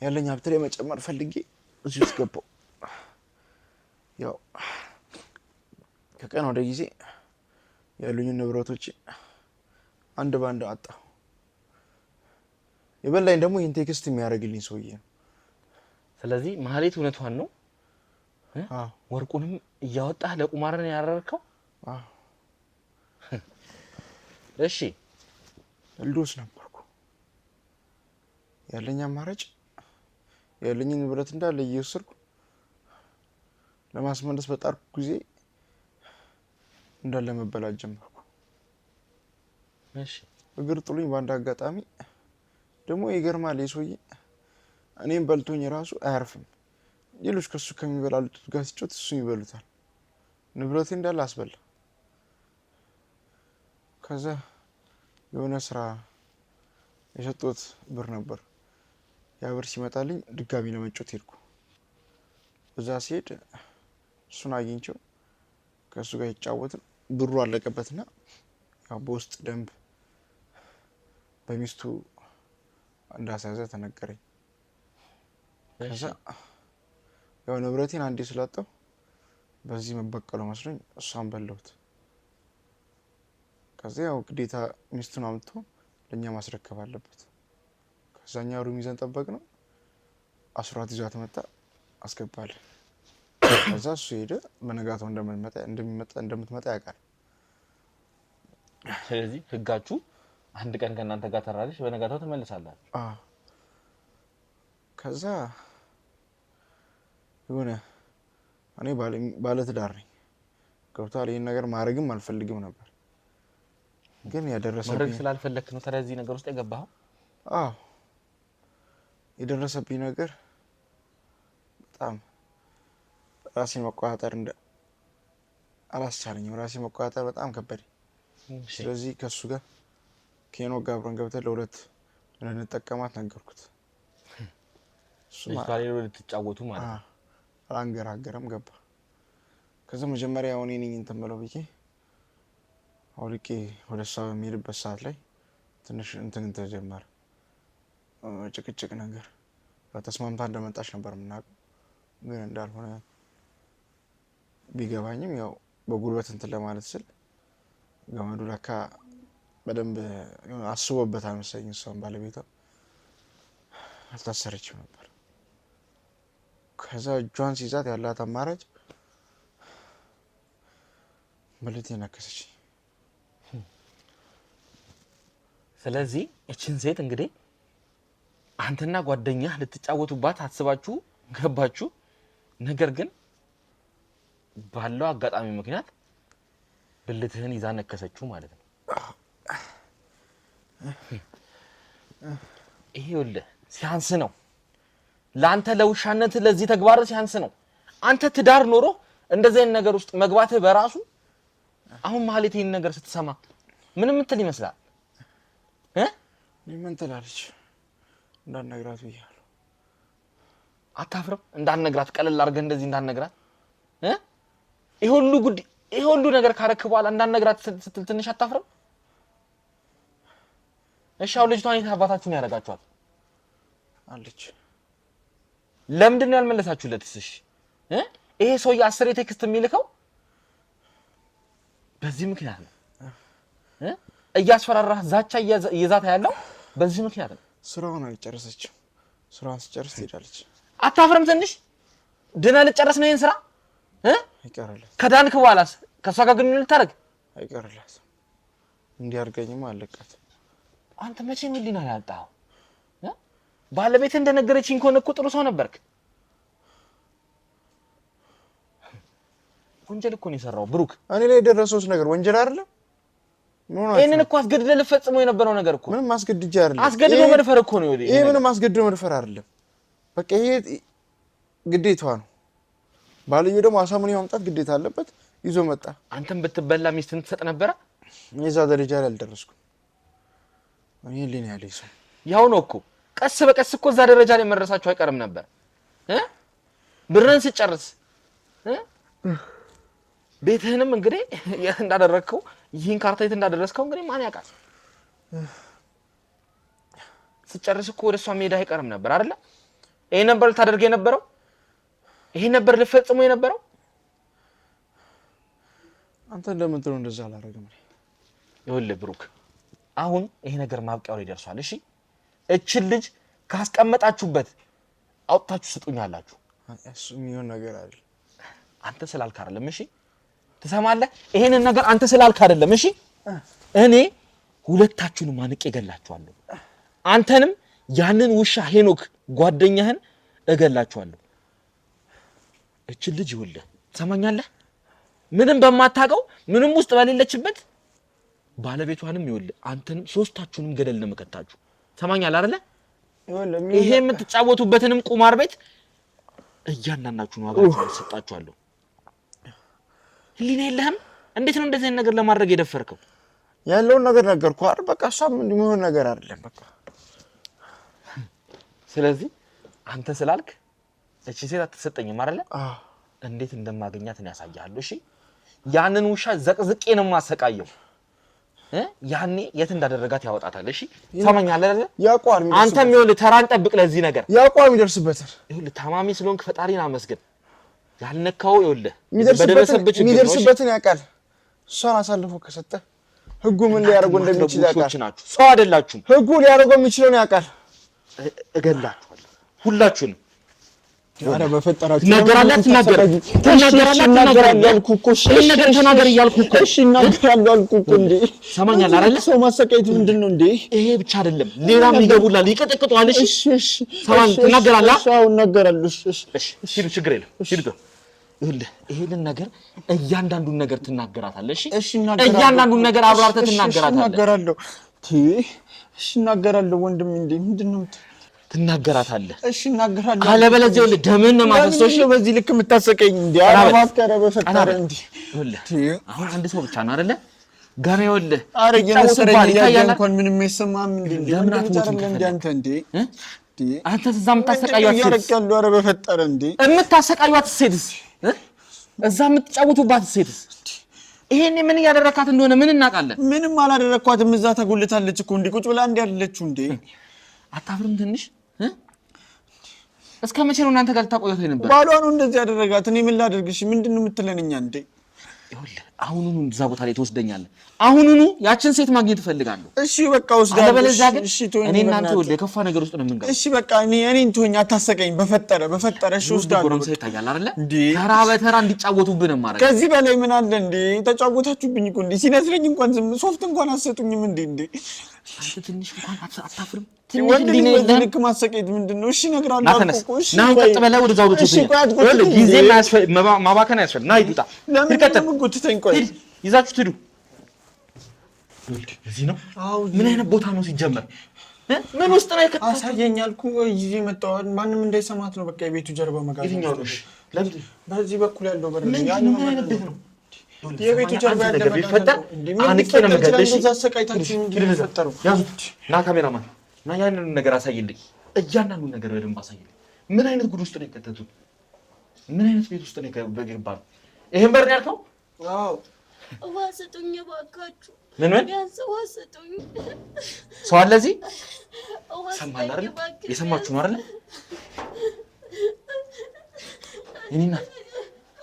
ያለኝ ሀብት ላይ መጨመር ፈልጌ እዚህ ውስጥ ገባሁ። ያው ከቀን ወደ ጊዜ ያሉኝን ንብረቶች አንድ ባንድ አጣሁ። የበላኝ ደግሞ ይህን ቴክስት የሚያደርግልኝ ሰውዬ ነው። ስለዚህ ማህሌት እውነቷን ነው። ወርቁንም እያወጣህ ለቁማር ነው ያደረከው? እሺ ልዶስ ነበርኩ። ያለኝ አማራጭ ያለኝ ንብረት እንዳለ እየወሰድኩ ለማስመለስ በጣርኩ ጊዜ እንዳለ መበላት ጀመርኩ። እሺ እግር ጥሉኝ በአንድ አጋጣሚ ደግሞ ይገርማል። የሰውዬ እኔም በልቶኝ ራሱ አያርፍም። ሌሎች ከሱ ከሚበላሉት ጋር ሲጮት እሱ ይበሉታል። ንብረቴ እንዳለ አስበላ። ከዛ የሆነ ስራ የሰጡት ብር ነበር። ያ ብር ሲመጣልኝ ድጋሚ ለመጮት ሄድኩ። እዛ ሲሄድ እሱን አግኝቼው ከእሱ ጋር የተጫወትን ብሩ አለቀበትና ያው በውስጥ ደንብ በሚስቱ እንዳሳዘ ተነገረኝ። ከዛ ያው ንብረቴን አንዴ ስላጣው በዚህ መበቀለው መስሎኝ እሷን በለሁት። ከዛ ያው ግዴታ ሚስቱን አምጥቶ ለእኛ ማስረከብ አለበት። ከዛኛ ሩም ይዘን ጠበቅነው። አስራት ይዟት መጣ፣ አስገባለን። ከዛ እሱ ሄደ። በነጋታው እንደምትመጣ ያውቃል። ስለዚህ ህጋችሁ አንድ ቀን ከእናንተ ጋር ተራለች፣ በነጋታው ትመልሳላችሁ። ከዛ የሆነ እኔ ባለትዳር ነኝ ገብቷል። ይህን ነገር ማድረግም አልፈልግም ነበር፣ ግን ያደረሰብኝ ማድረግ ስላልፈለክ ነው ስለዚህ ነገር ውስጥ የገባኸው? አዎ የደረሰብኝ ነገር በጣም ራሴን መቆጣጠር አላስቻለኝም። ራሴን መቆጣጠር በጣም ከበደኝ። ስለዚህ ከሱ ጋር ኬኖ ጋር አብረን ገብተን ለሁለት እንጠቀማት ነገርኩት። እሱ ማለት ነው ልትጫወቱ ማለት ነው። አላንገራገረም ገባ። ከዛ መጀመሪያ እኔ ነኝ እንትን ብለው ብዬ አውልቄ ወደ እሷ በሚሄድበት ሰዓት ላይ ትንሽ እንትን ተጀመረ፣ ጭቅጭቅ ነገር። ተስማምታ እንደመጣች ነበር የምናውቀው፣ ግን እንዳልሆነ ቢገባኝም ያው በጉልበት እንትን ለማለት ስል ገመዱ ለካ በደንብ አስቦበታል መሰለኝ። እሷን ባለቤቷ አልታሰረችም ነበር። ከዛ እጇን ሲይዛት ያላት አማራጭ ብልቴ ነከሰች። ስለዚህ እችን ሴት እንግዲህ አንተና ጓደኛህ ልትጫወቱባት አስባችሁ ገባችሁ። ነገር ግን ባለው አጋጣሚ ምክንያት ብልትህን ይዛ ነከሰችው ማለት ነው። ይሄ ወልደ ሲያንስ ነው ለአንተ ለውሻነት ለዚህ ተግባር ሲያንስ ነው። አንተ ትዳር ኖሮ እንደዚህ አይነት ነገር ውስጥ መግባትህ በራሱ አሁን ማህሌት ይሄን ነገር ስትሰማ ምን ምትል ይመስላል? ምን ትላለች? እንዳትነግራት ብያለሁ። አታፍርም? እንዳትነግራት ቀለል አድርገህ እንደዚህ እንዳትነግራት ይሄ ሁሉ ነገር ካረክ በኋላ እንዳትነግራት ስትል ትንሽ አታፍርም? እሺ አሁን ልጅቷን የት አባታችሁን ያደርጋችኋል? አለች። ለምንድን ነው ያልመለሳችሁለትስ? እሺ ይሄ ሰውዬ 10 ቴክስት የሚልከው በዚህ ምክንያት ነው። እያስፈራራህ ዛቻ እየዛታ ያለው በዚህ ምክንያት ነው። ስራውን አልጨረሰችም። ስራውን ስጨርስ ትሄዳለች። አታፍርም? ትንሽ ድና ልጨረስ ነው ይሄን ስራ አይቀርላት። ከዳንክ በኋላስ ከሷ ጋር ግንኙነት ልታደርግ አይቀርላት። እንዲያርገኝም አለቃት። አንተ መቼ ምን ሊና ያጣው? ባለቤት እንደነገረችኝ ከሆነ እኮ ጥሩ ሰው ነበርክ። ወንጀል እኮ ነው የሰራው ብሩክ። እኔ ላይ የደረሰውስ ነገር ወንጀል አይደለም? ይሄንን እኮ አስገድደህ ልፈጽመው የነበረው ነገር እኮ ምንም አስገድጄ አይደለም። አስገድዶ መድፈር እኮ ነው ይሄ ምንም አስገድዶ መድፈር አይደለም። በቃ ይሄ ግዴታዋ ነው። ባልየው ደግሞ አሳምኖ ማምጣት ግዴታ አለበት። ይዞ መጣ። አንተም ብትበላ ሚስትን ትሰጥ ነበረ? እዛ ደረጃ ላይ አልደረስኩም። እኔ ሊና ያለኝ ሰው ያው ነው እኮ ቀስ በቀስ እኮ እዛ ደረጃ ላይ መድረሳችሁ አይቀርም ነበር። ብርን ስጨርስ ቤትህንም እንግዲህ እንዳደረግከው ይህን ካርታ የት እንዳደረስከው እንግዲህ ማን ያውቃል? ስጨርስ እኮ ወደ እሷ ሜዳ አይቀርም ነበር አይደለ? ይሄ ነበር ልታደርግ የነበረው? ይሄ ነበር ልፈጽመው የነበረው? አንተ እንደምትለው እንደዛ አላደረግም። ይኸውልህ ብሩክ አሁን ይሄ ነገር ማብቂያው ላይ ደርሷል። እሺ እችን ልጅ ካስቀመጣችሁበት አውጥታችሁ ስጡኛላችሁ። እሱ የሚሆን ነገር አይደለም። አንተ ስላልክ አይደለም። እሺ ትሰማለህ? ይሄንን ነገር አንተ ስላልክ አይደለም። እሺ እኔ ሁለታችሁንም አንቄ እገላችኋለሁ። አንተንም ያንን ውሻ ሄኖክ ጓደኛህን እገላችኋለሁ። እቺ ልጅ ይኸውልህ ትሰማኛለህ? ምንም በማታውቀው ምንም ውስጥ በሌለችበት ባለቤቷንም ይኸውልህ አንተንም ሶስታችሁንም ገደል ነው የምከታችሁ። ትሰማኛለህ አይደለ? ይሄ የምትጫወቱበትንም ቁማር ቤት እያንዳንዳችሁን ዋጋችሁን ሰጣችኋለሁ። ህሊና የለህም? እንዴት ነው እንደዚህ ነገር ለማድረግ የደፈርከው? ያለውን ነገር ነገርኩህ አይደል? በቃ እሷም የሚሆን ነገር አይደለም በቃ። ስለዚህ አንተ ስላልክ እቺ ሴት አትሰጠኝም አይደለ? እንዴት እንደማገኛት ነው ያሳያለሁ። እሺ ያንን ውሻ ዘቅዝቄ ነው የማሰቃየው። ያኔ የት እንዳደረጋት ያወጣታል። እሺ ሰማኛለህ አይደል? ያቋም አንተም ይኸውልህ ተራን ጠብቅ ለዚህ ነገር። ያቋም ይደርስበታል። ይኸውልህ ታማሚ ስለሆንክ ፈጣሪን አመስግን። ያልነካው ይኸውልህ የሚደርስበትን ያውቃል። እሷን አሳልፎ ከሰጠ ህጉ ምን ሊያደርገው እንደሚችል ያውቃል። ሰው አይደላችሁም። ህጉ ሊያደርገው የሚችለውን ያውቃል። እገላችኋለሁ ሁላችሁንም። ኧረ በፈጠራችሁ ትናገራለህ ያልኩህ እኮ እሺ ነገር ተናገር እያልኩህ እኮ እሺ እናገራለሁ አልኩህ እኮ እንዴ። ሰማኛለህ አይደል? ሰው ማሰቃየት ምንድነው እንዴ? ይሄ ብቻ አይደለም ሌላም ይገቡላል ይቀጠቅጧል። እሺ እሺ ሰማኝ ትናገራለህ? አዎ እናገራለሁ። እሺ እሺ ሲሉ ችግር የለም ሲሉ ይኸውልህ ይሄንን ነገር እያንዳንዱን ነገር ትናገራታለህ። እሺ እያንዳንዱን ነገር አብራርተህ ትናገራታለህ። እናገራለሁ እሺ እናገራለሁ ወንድም እንዴ ምንድነው ትናገራታለህ? እሺ እናገራለሁ። አለበለዚያ ይኸውልህ ደምህን ነው የማፈሰው። እሺ በዚህ ልክ የምታሰቀኝ እንዴ? አባከረ በፈጠረ እንዴ ይኸውልህ አሁን አንድ ሰው ብቻ ነው አይደለ? ገና ይኸውልህ አረ የነሰረኝ ያያ እንኳን ምንም አይሰማም እንዴ? ለምን አትሞትም እንዴ አንተ እንዴ? አንተ እዛ የምታሰቃዩት ያረቀሉ። አረ በፈጠረ እንዴ የምታሰቃዩት ሴትስ እዛ የምትጫወቱባት ሴትስ ይሄኔ ምን እያደረካት እንደሆነ ምን እናውቃለን? ምንም አላደረኳትም። እዛ ተጎልታለች እኮ እንዴ ቁጭ ብላ እንዴ ያለችው እንዴ። አታፍርም ትንሽ? እስከ መቼ ነው እናንተ ጋር ልታቆያት ነበር? ባሏ ነው እንደዚህ ያደረጋት። እኔ ምን ላድርግሽ? ምንድነው የምትለንኛ እንዴ? ይኸውልህ አሁኑኑ እዛ ቦታ ላይ ትወስደኛለህ። አሁኑኑ ያችን ሴት ማግኘት እፈልጋለሁ። እሺ በቃ ወስዳለሁ። አለበለዚያ ግን እኔ እናንተ ይኸውልህ የከፋ ነገር ውስጥ ነው የምንገባው። እሺ በቃ እኔን ተወኝ፣ አታሰቀኝ። በፈጠረ እሺ ወስዳለሁ። ጎረምሳ ይታያል አይደለ? ተራ በተራ እንዲጫወቱብን ማለት ከዚህ በላይ ምን አለ እንዴ? ተጫወታችሁብኝ እኮ እንዴ። ሲነስረኝ እንኳን ዝም ሶፍት እንኳን አሰጡኝም እንዴ? አንተ ትንሽ እንኳን አታፍርም? ትንሽ ማሰቀኝ ምንድነው? እሺ እነግራለሁ እኮ። እሺ ና ቀጥ በላይ ወደ ዛውዶ ትይኝ። ይኸውልህ ጊዜ ማባከን አያስፈልግም። ና ይውጣ ይርከተም ጉትተኝ። ቆይ ይዛችሁ ትዱ። እዚህ ነው? አዎ። ምን አይነት ቦታ ነው ሲጀመር? ምን ውስጥ ነው የከተተው? አሳየኝ አልኩህ። ይዤ መጣሁ። ማንም እንዳይሰማት ነው በቃ የቤቱ ጀርባ መጋዘን። የትኛው ነው? እሺ ለምን በዚህ በኩል ያለው በር ነው? ያን ምን አይነት ቤት ነው? የቤቱ ጀርባ ያለው ነገር ቢፈጠር አንቄ ነው የምገልሽ። እዛ ሰቃይታችሁ ምንድን ነው የፈጠረው? ያዙት። ና ካሜራማን ና ያንን ነገር አሳይልኝ። እያንዳንዱን ነገር በደንብ አሳይልኝ። ምን አይነት ጉድ ውስጥ ነው የከተቱት? ምን አይነት ቤት ውስጥ ነው የገባነው? ይሄን በር ነው ያልከው? አዎ። ውሃ ስጡኝ እባካችሁ። ምን ቢያንስ ውሃ ስጡኝ። ሰው አለ እዚህ? ሰማን አይደል? የሰማችሁ ነው አይደል? እኔና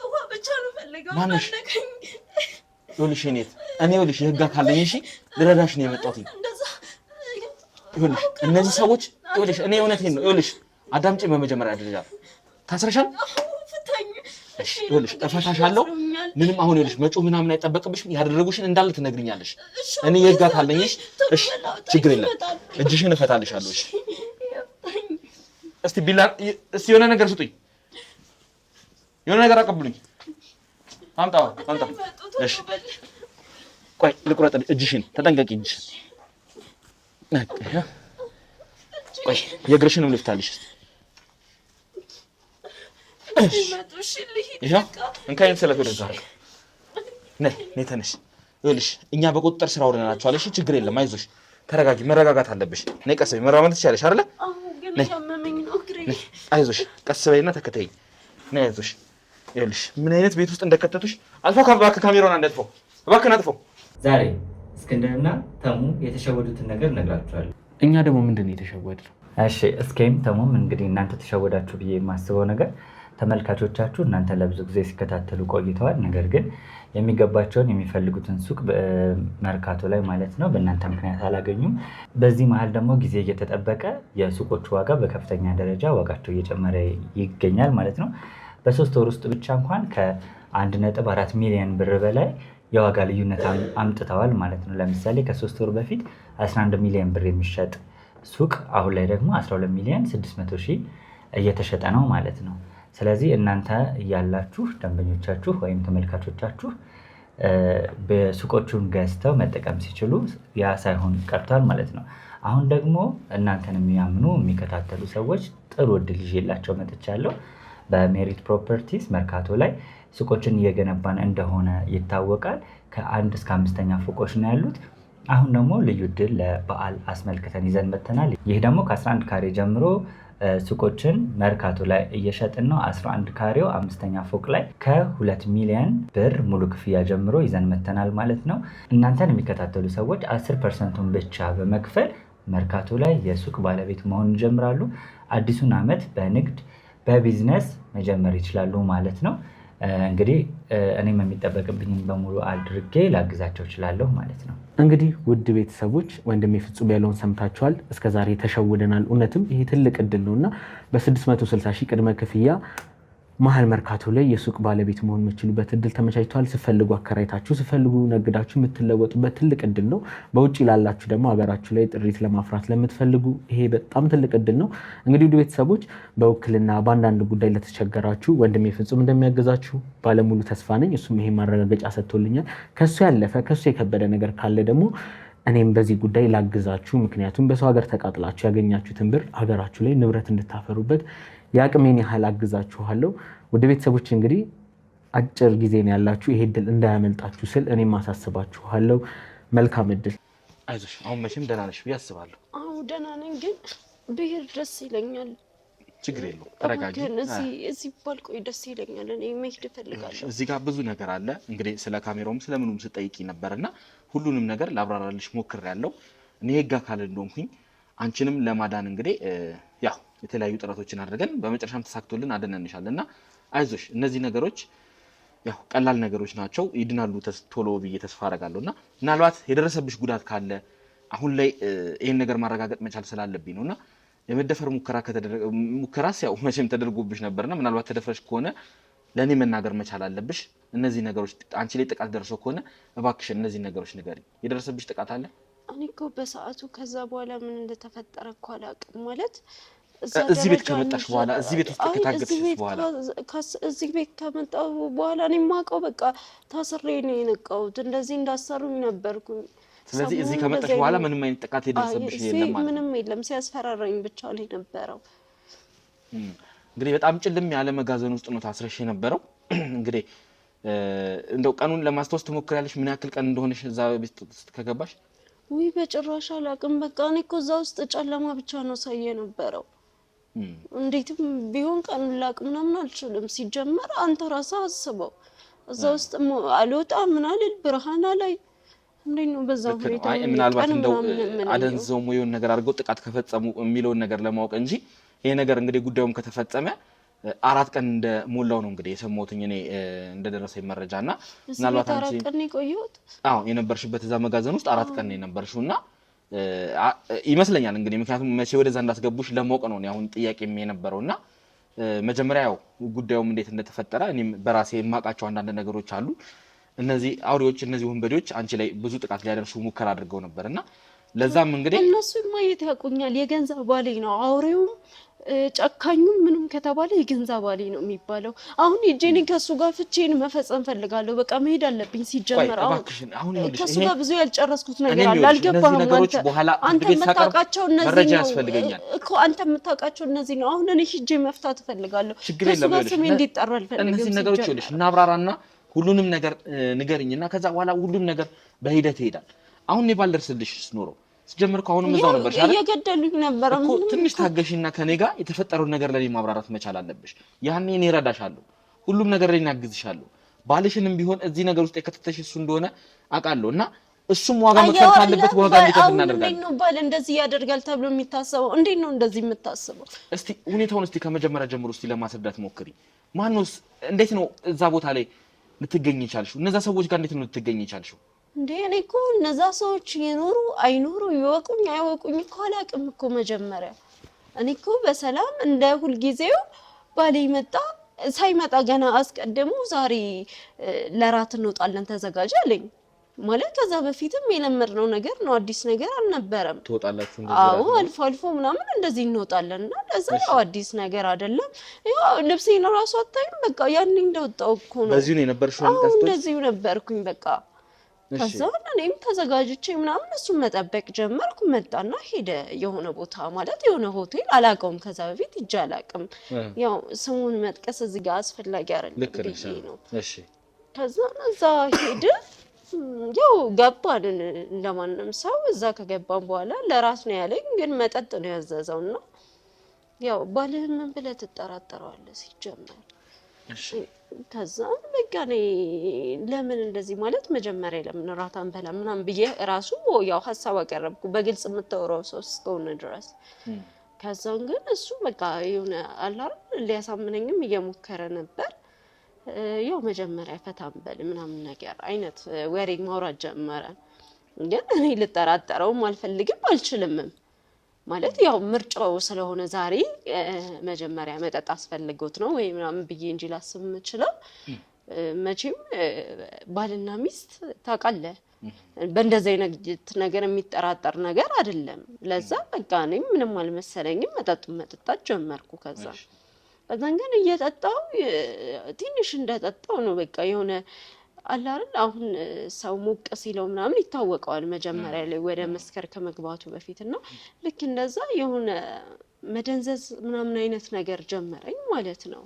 ውሃ ብቻ ነው ፈልገው ማለከኝ። ይኸውልሽ እኔ ይኸውልሽ የህግ አካል ነኝ። እሺ ልረዳሽ ነው የመጣሁት። ይኸውልሽ እነዚህ ሰዎች ይኸውልሽ እኔ እውነቴን ነው። ይኸውልሽ አዳምጪኝ። በመጀመሪያ ደረጃ ታስረሻል። እሺ ይኸውልሽ እፈታሻለሁ። ምንም አሁን ይኸውልሽ መጮህ ምናምን አይጠበቅብሽም። ያደረጉሽን እንዳለ ትነግሪኛለሽ። እኔ የህግ አካል ነኝ። እሺ ችግር የለም። እጅሽን እፈታልሻለሁ። እሺ እስቲ ቢላ እስቲ የሆነ ነገር ስጡኝ። የሆነ ነገር አቀብሉኝ። አምጣ። እሺ ቆይ ልቁረጥ። እጅሽን ተጠንቀቂ። እጅሽን ቆይ የእግርሽንም ልፍታልሽ። ይሄ እንካይን ሰለፈ ወደዛ ነይ ተነሽ። ይኸውልሽ እኛ በቁጥጥር ስራ አውረናቸዋል። እሺ ችግር የለም። አይዞሽ ተረጋጊ። መረጋጋት አለብሽ። ነይ ቀስ በይ። መራመድ ትችያለሽ አይደለ? አይዞሽ ቀስ በይና ተከተይኝ። ነይ አይዞሽ። ይኸውልሽ ምን አይነት ቤት ውስጥ እንደከተቱሽ አልፎ ካሜራውን አንደጥፈው እባክህን አጥፈው። ዛሬ እስክንድርና ተሙ የተሸወዱትን ነገር እነግራችኋለሁ። እኛ ደግሞ ምንድን ነው የተሸወድነው? እሺ እስኬም ተሙም እንግዲህ እናንተ ተሸወዳችሁ ብዬ የማስበው ነገር ተመልካቾቻችሁ እናንተ ለብዙ ጊዜ ሲከታተሉ ቆይተዋል። ነገር ግን የሚገባቸውን የሚፈልጉትን ሱቅ መርካቶ ላይ ማለት ነው በእናንተ ምክንያት አላገኙም። በዚህ መሀል ደግሞ ጊዜ እየተጠበቀ የሱቆቹ ዋጋ በከፍተኛ ደረጃ ዋጋቸው እየጨመረ ይገኛል ማለት ነው። በ3 ወር ውስጥ ብቻ እንኳን ከ1.4 ሚሊዮን ብር በላይ የዋጋ ልዩነት አምጥተዋል ማለት ነው። ለምሳሌ ከ3 ወር በፊት 11 ሚሊዮን ብር የሚሸጥ ሱቅ አሁን ላይ ደግሞ 12 ሚሊዮን 600 ሺህ እየተሸጠ ነው ማለት ነው። ስለዚህ እናንተ እያላችሁ ደንበኞቻችሁ ወይም ተመልካቾቻችሁ በሱቆቹን ገዝተው መጠቀም ሲችሉ ያ ሳይሆን ቀርቷል ማለት ነው። አሁን ደግሞ እናንተን የሚያምኑ የሚከታተሉ ሰዎች ጥሩ እድል ይዤላቸው መጥቻለሁ። በሜሪት ፕሮፐርቲስ መርካቶ ላይ ሱቆችን እየገነባን እንደሆነ ይታወቃል። ከ1 እስከ 5ኛ ፎቆች ነው ያሉት። አሁን ደግሞ ልዩ እድል ለበዓል አስመልክተን ይዘን መጥተናል። ይህ ደግሞ ከ11 ካሬ ጀምሮ ሱቆችን መርካቶ ላይ እየሸጥን ነው። 11 ካሬው 5ኛ ፎቅ ላይ ከ2 ሚሊዮን ብር ሙሉ ክፍያ ጀምሮ ይዘን መጥተናል ማለት ነው። እናንተን የሚከታተሉ ሰዎች 10%ን ብቻ በመክፈል መርካቶ ላይ የሱቅ ባለቤት መሆን ይጀምራሉ። አዲሱን ዓመት በንግድ በቢዝነስ መጀመር ይችላሉ ማለት ነው። እንግዲህ እኔም የሚጠበቅብኝን በሙሉ አድርጌ ላግዛቸው እችላለሁ ማለት ነው። እንግዲህ ውድ ቤተሰቦች ወንድሜ ፍጹም ያለውን ሰምታችኋል። እስከዛሬ ተሸውደናል። እውነትም ይሄ ትልቅ እድል ነውና በ660 ሺህ ቅድመ ክፍያ መሀል መርካቶ ላይ የሱቅ ባለቤት መሆን የምችሉበት እድል ተመቻችቷል። ስፈልጉ አከራይታችሁ ስፈልጉ ነግዳችሁ የምትለወጡበት ትልቅ እድል ነው። በውጭ ላላችሁ ደግሞ ሀገራችሁ ላይ ጥሪት ለማፍራት ለምትፈልጉ ይሄ በጣም ትልቅ እድል ነው። እንግዲህ ውድ ቤተሰቦች በውክልና በአንዳንድ ጉዳይ ለተቸገራችሁ ወንድሜ ፍጹም እንደሚያግዛችሁ ባለሙሉ ተስፋ ነኝ። እሱም ይሄ ማረጋገጫ ሰጥቶልኛል። ከሱ ያለፈ ከሱ የከበደ ነገር ካለ ደግሞ እኔም በዚህ ጉዳይ ላግዛችሁ። ምክንያቱም በሰው ሀገር ተቃጥላችሁ ያገኛችሁትን ብር ሀገራችሁ ላይ ንብረት እንድታፈሩበት የአቅሜን ያህል አግዛችኋለሁ። ወደ ቤተሰቦች እንግዲህ አጭር ጊዜ ነው ያላችሁ። ይሄ እድል እንዳያመልጣችሁ ስል እኔም አሳስባችኋለሁ። መልካም እድል። አይዞሽ። አሁን መቼም ደህና ነሽ ብዬ አስባለሁ። አዎ ደህና ነኝ፣ ግን ብሄር ደስ ይለኛል። ችግር የለውም፣ ተረጋጊ። እዚህ ባልቆይ ደስ ይለኛል። እኔ መሄድ እፈልጋለሁ። እዚህ ጋር ብዙ ነገር አለ። እንግዲህ ስለ ካሜራውም ስለምኑም ስጠይቂ ነበርና ሁሉንም ነገር ላብራራልሽ ሞክሬያለሁ። እኔ ህግ አካል እንደሆንኩኝ አንቺንም ለማዳን እንግዲህ ያው የተለያዩ ጥረቶችን አድርገን በመጨረሻም ተሳክቶልን አደነንሻልና አይዞሽ። እነዚህ ነገሮች ያው ቀላል ነገሮች ናቸው፣ ይድናሉ ቶሎ ብዬ ተስፋ አደርጋለሁና ምናልባት የደረሰብሽ ጉዳት ካለ አሁን ላይ ይሄን ነገር ማረጋገጥ መቻል ስላለብኝ ነውና የመደፈር ሙከራስ ያው መቼም ተደርጎብሽ ነበርና ምናልባት ተደፍረሽ ከሆነ ለኔ መናገር መቻል አለብሽ። እነዚህ ነገሮች አንቺ ላይ ጥቃት ደርሶ ከሆነ እባክሽ እነዚህ ነገሮች ንገሪ። የደረሰብሽ ጥቃት አለ? እኔ እኮ በሰዓቱ ከዛ በኋላ ምን እንደተፈጠረ እኮ አላውቅም። ማለት እዚህ ቤት ከመጣሽ በኋላ እዚህ ቤት ውስጥ ከታገትሽ በኋላ እዚህ ቤት ከመጣሁ በኋላ እኔ የማውቀው በቃ ታስሬ ነው የነቃሁት። እንደዚህ እንዳሰሩኝ ነበርኩኝ። ስለዚህ እዚህ ከመጣሽ በኋላ ምንም አይነት ጥቃት የደረሰብሽ የለም ማለት? ምንም የለም፣ ሲያስፈራራኝ ብቻ ነው የነበረው። እንግዲህ በጣም ጭልም ያለ መጋዘን ውስጥ ነው ታስረሽ የነበረው። እንግዲህ እንደው ቀኑን ለማስታወስ ትሞክሪያለሽ? ምን ያክል ቀን እንደሆነሽ እዛ ቤት ውስጥ ከገባሽ? ውይ በጭራሽ አላውቅም። በቃ እኔ እኮ እዛ ውስጥ ጨለማ ብቻ ነው ሳይ የነበረው። እንዴትም ቢሆን ቀኑን ላቅ ምናምን አልችልም። ሲጀመር አንተ ራስህ አስበው፣ እዛ ውስጥ አልወጣ ምን አልል ብርሃን ላይ እንዴት ነው በዛ ሁኔታ? ምናልባት እንደው አደንዘው የሆነ ነገር አድርገው ጥቃት ከፈጸሙ የሚለውን ነገር ለማወቅ እንጂ ይሄ ነገር እንግዲህ ጉዳዩም ከተፈጸመ 4 ቀን እንደሞላው ነው እንግዲህ የሰማሁትኝ እኔ እንደደረሰኝ መረጃና ምናልባት አንቺ 4 ቀን የቆየሁት የነበርሽበት እዛ መጋዘን ውስጥ 4 ቀን የነበርሽውና ይመስለኛል እንግዲህ ምክንያቱም መቼ ወደዛ እንዳስገቡሽ ለማወቅ ነው አሁን ጥያቄም የነበረውና መጀመሪያ ያው ጉዳዩም እንዴት እንደተፈጠረ እኔም በራሴ የማውቃቸው አንዳንድ ነገሮች አሉ። እነዚህ አውሬዎች እነዚህ ወንበዴዎች አንቺ ላይ ብዙ ጥቃት ሊያደርሱ ሙከራ አድርገው ነበርና ለዛም እንግዲህ እነሱ ማየት ያቆኛል። የገንዘብ ባሌ ነው አውሬውም ጨካኙም ምንም ከተባለ የገንዘብ ባሌ ነው የሚባለው። አሁን እጄኔ ከሱ ጋር ፍቼን መፈጸም ፈልጋለሁ። በቃ መሄድ አለብኝ። ሲጀመር አሁን ከሱ ጋር ብዙ ያልጨረስኩት ነገር አለ። አልገባህም አንተ የምታውቃቸው እነዚህ ነው እኮ አንተ የምታውቃቸው እነዚህ ነው። አሁን እኔ ሂጄ መፍታት ፈልጋለሁ። ከሱ ጋር ስሜ እንዲጠራ አልፈልግም። እነዚህ ነገሮች ይኸውልሽ እናብራራና ሁሉንም ነገር ንገሪኝና ከዛ በኋላ ሁሉም ነገር በሂደት ይሄዳል። አሁን እኔ ባልደርስልሽ ኖሮ ሲጀምር ከአሁንም እዛው ነበርሽ አይደል? እየገደሉኝ ነበር እኮ ትንሽ ታገሽና ከኔ ጋር የተፈጠረውን ነገር ለኔ ማብራራት መቻል አለብሽ። ያኔ እኔ እረዳሻለሁ፣ ሁሉም ነገር ለኔ አግዝሻለሁ። ባልሽንም ቢሆን እዚህ ነገር ውስጥ የከተተሽ እሱ እንደሆነ አውቃለሁ እና እሱም ዋጋ መክፈል ካለበት ዋጋ እንዲከፍል እናደርጋለን። እንዴት ነው ባል እንደዚህ ያደርጋል ተብሎ የሚታሰበው? እንዴት ነው እንደዚህ የምታስበው? እስቲ ሁኔታውን ከመጀመሪያ ጀምሮ ለማስረዳት ሞክሪ። ማንስ እንዴት ነው እዛ ቦታ ላይ ልትገኝ ይቻልሽው? እነዛ ሰዎች ጋር እንዴት ነው ልትገኝ ይቻልሽው? እንዴ እኔ እኮ እነዛ ሰዎች ይኖሩ አይኖሩ ይወቁኝ አይወቁኝ እኮ አላውቅም እኮ መጀመሪያ። እኔ እኮ በሰላም እንደ ሁልጊዜው ባሌ መጣ ሳይመጣ ገና አስቀድሞ ዛሬ ለራት እንወጣለን ተዘጋጅ አለኝ። ማለት ከዛ በፊትም የለመድነው ነገር ነው፣ አዲስ ነገር አልነበረም። ትወጣላችሁ እንደዚህ? አዎ አልፎ አልፎ ምናምን እንደዚህ እንወጣለን እና ለዛ ያው አዲስ ነገር አይደለም። ያው ልብሴን ራሱ አታይም። በቃ ያኔ እንደወጣው እኮ ነው። በዚሁ ነው የነበርሽው? አዎ እንደዚሁ ነበርኩኝ በቃ። ከዛ እኔም ተዘጋጅቼ ምናምን እሱን መጠበቅ ጀመርኩ። መጣና ሄደ የሆነ ቦታ ማለት የሆነ ሆቴል አላውቀውም። ከዛ በፊት ሂጄ አላውቅም። ያው ስሙን መጥቀስ እዚህ ጋር አስፈላጊ አይደለም ብዬ ነው። እሺ ከዛ እዛ ሄደ። ያው ገባን እንደማንም ሰው። እዛ ከገባን በኋላ ለራስ ነው ያለኝ፣ ግን መጠጥ ነው ያዘዘውና ያው ባልህን ምን ብለህ ትጠራጠረዋለህ ሲጀመር። እሺ ከዛ በቃ ለምን እንደዚህ ማለት መጀመሪያ ለምን ራት አንበላ ምናምን ብዬ ራሱ ያው ሀሳብ አቀረብኩ፣ በግልጽ የምታወራው ሰው እስከሆነ ድረስ። ከዛን ግን እሱ በቃ የሆነ አላር ሊያሳምነኝም እየሞከረ ነበር። ያው መጀመሪያ ፈታን በል ምናምን ነገር አይነት ወሬ ማውራት ጀመረ። ግን እኔ ልጠራጠረውም አልፈልግም አልችልምም። ማለት ያው ምርጫው ስለሆነ ዛሬ መጀመሪያ መጠጥ አስፈልጎት ነው ወይ ምናምን ብዬ እንጂ ላስብ የምችለው መቼም ባልና ሚስት ታውቃለህ በእንደዚህ አይነት ነገር የሚጠራጠር ነገር አይደለም። ለዛ በቃ እኔም ምንም አልመሰለኝም፣ መጠጡን መጠጣት ጀመርኩ። ከዛን ግን እየጠጣው ትንሽ እንደጠጣው ነው በቃ የሆነ አላርን አሁን ሰው ሞቅ ሲለው ምናምን ይታወቀዋል መጀመሪያ ላይ ወደ መስከር ከመግባቱ በፊትና ልክ እንደዛ የሆነ መደንዘዝ ምናምን አይነት ነገር ጀመረኝ ማለት ነው።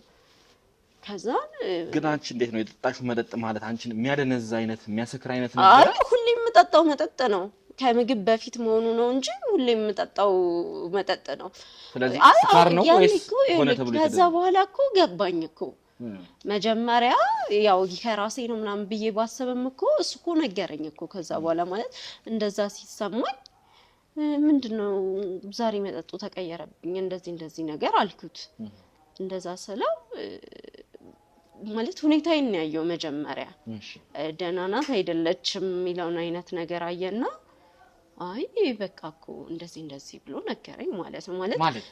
ከዛ ግን አንቺ እንዴት ነው የጠጣሽው መጠጥ ማለት አንቺን የሚያደነዝ አይነት የሚያሰክር አይነት ነገር? አይ ሁሌም የምጠጣው መጠጥ ነው፣ ከምግብ በፊት መሆኑ ነው እንጂ ሁሌም የምጠጣው መጠጥ ነው። ስለዚህ ስካር ነው ወይስ ሆነ ተብሎ? ከዛ በኋላ እኮ ገባኝ እኮ መጀመሪያ ያው ከራሴ ነው ምናምን ብዬ ባሰብም እኮ እሱ እኮ ነገረኝ እኮ። ከዛ በኋላ ማለት እንደዛ ሲሰማኝ ምንድነው ዛሬ መጠጡ ተቀየረብኝ እንደዚህ ነገር አልኩት። እንደዛ ስለው ማለት ሁኔታዬን ነው ያየው መጀመሪያ። ደህና ናት አይደለችም የሚለውን አይነት ነገር አየና አይ በቃ እኮ እንደዚህ ብሎ ነገረኝ ማለት ነው። ማለት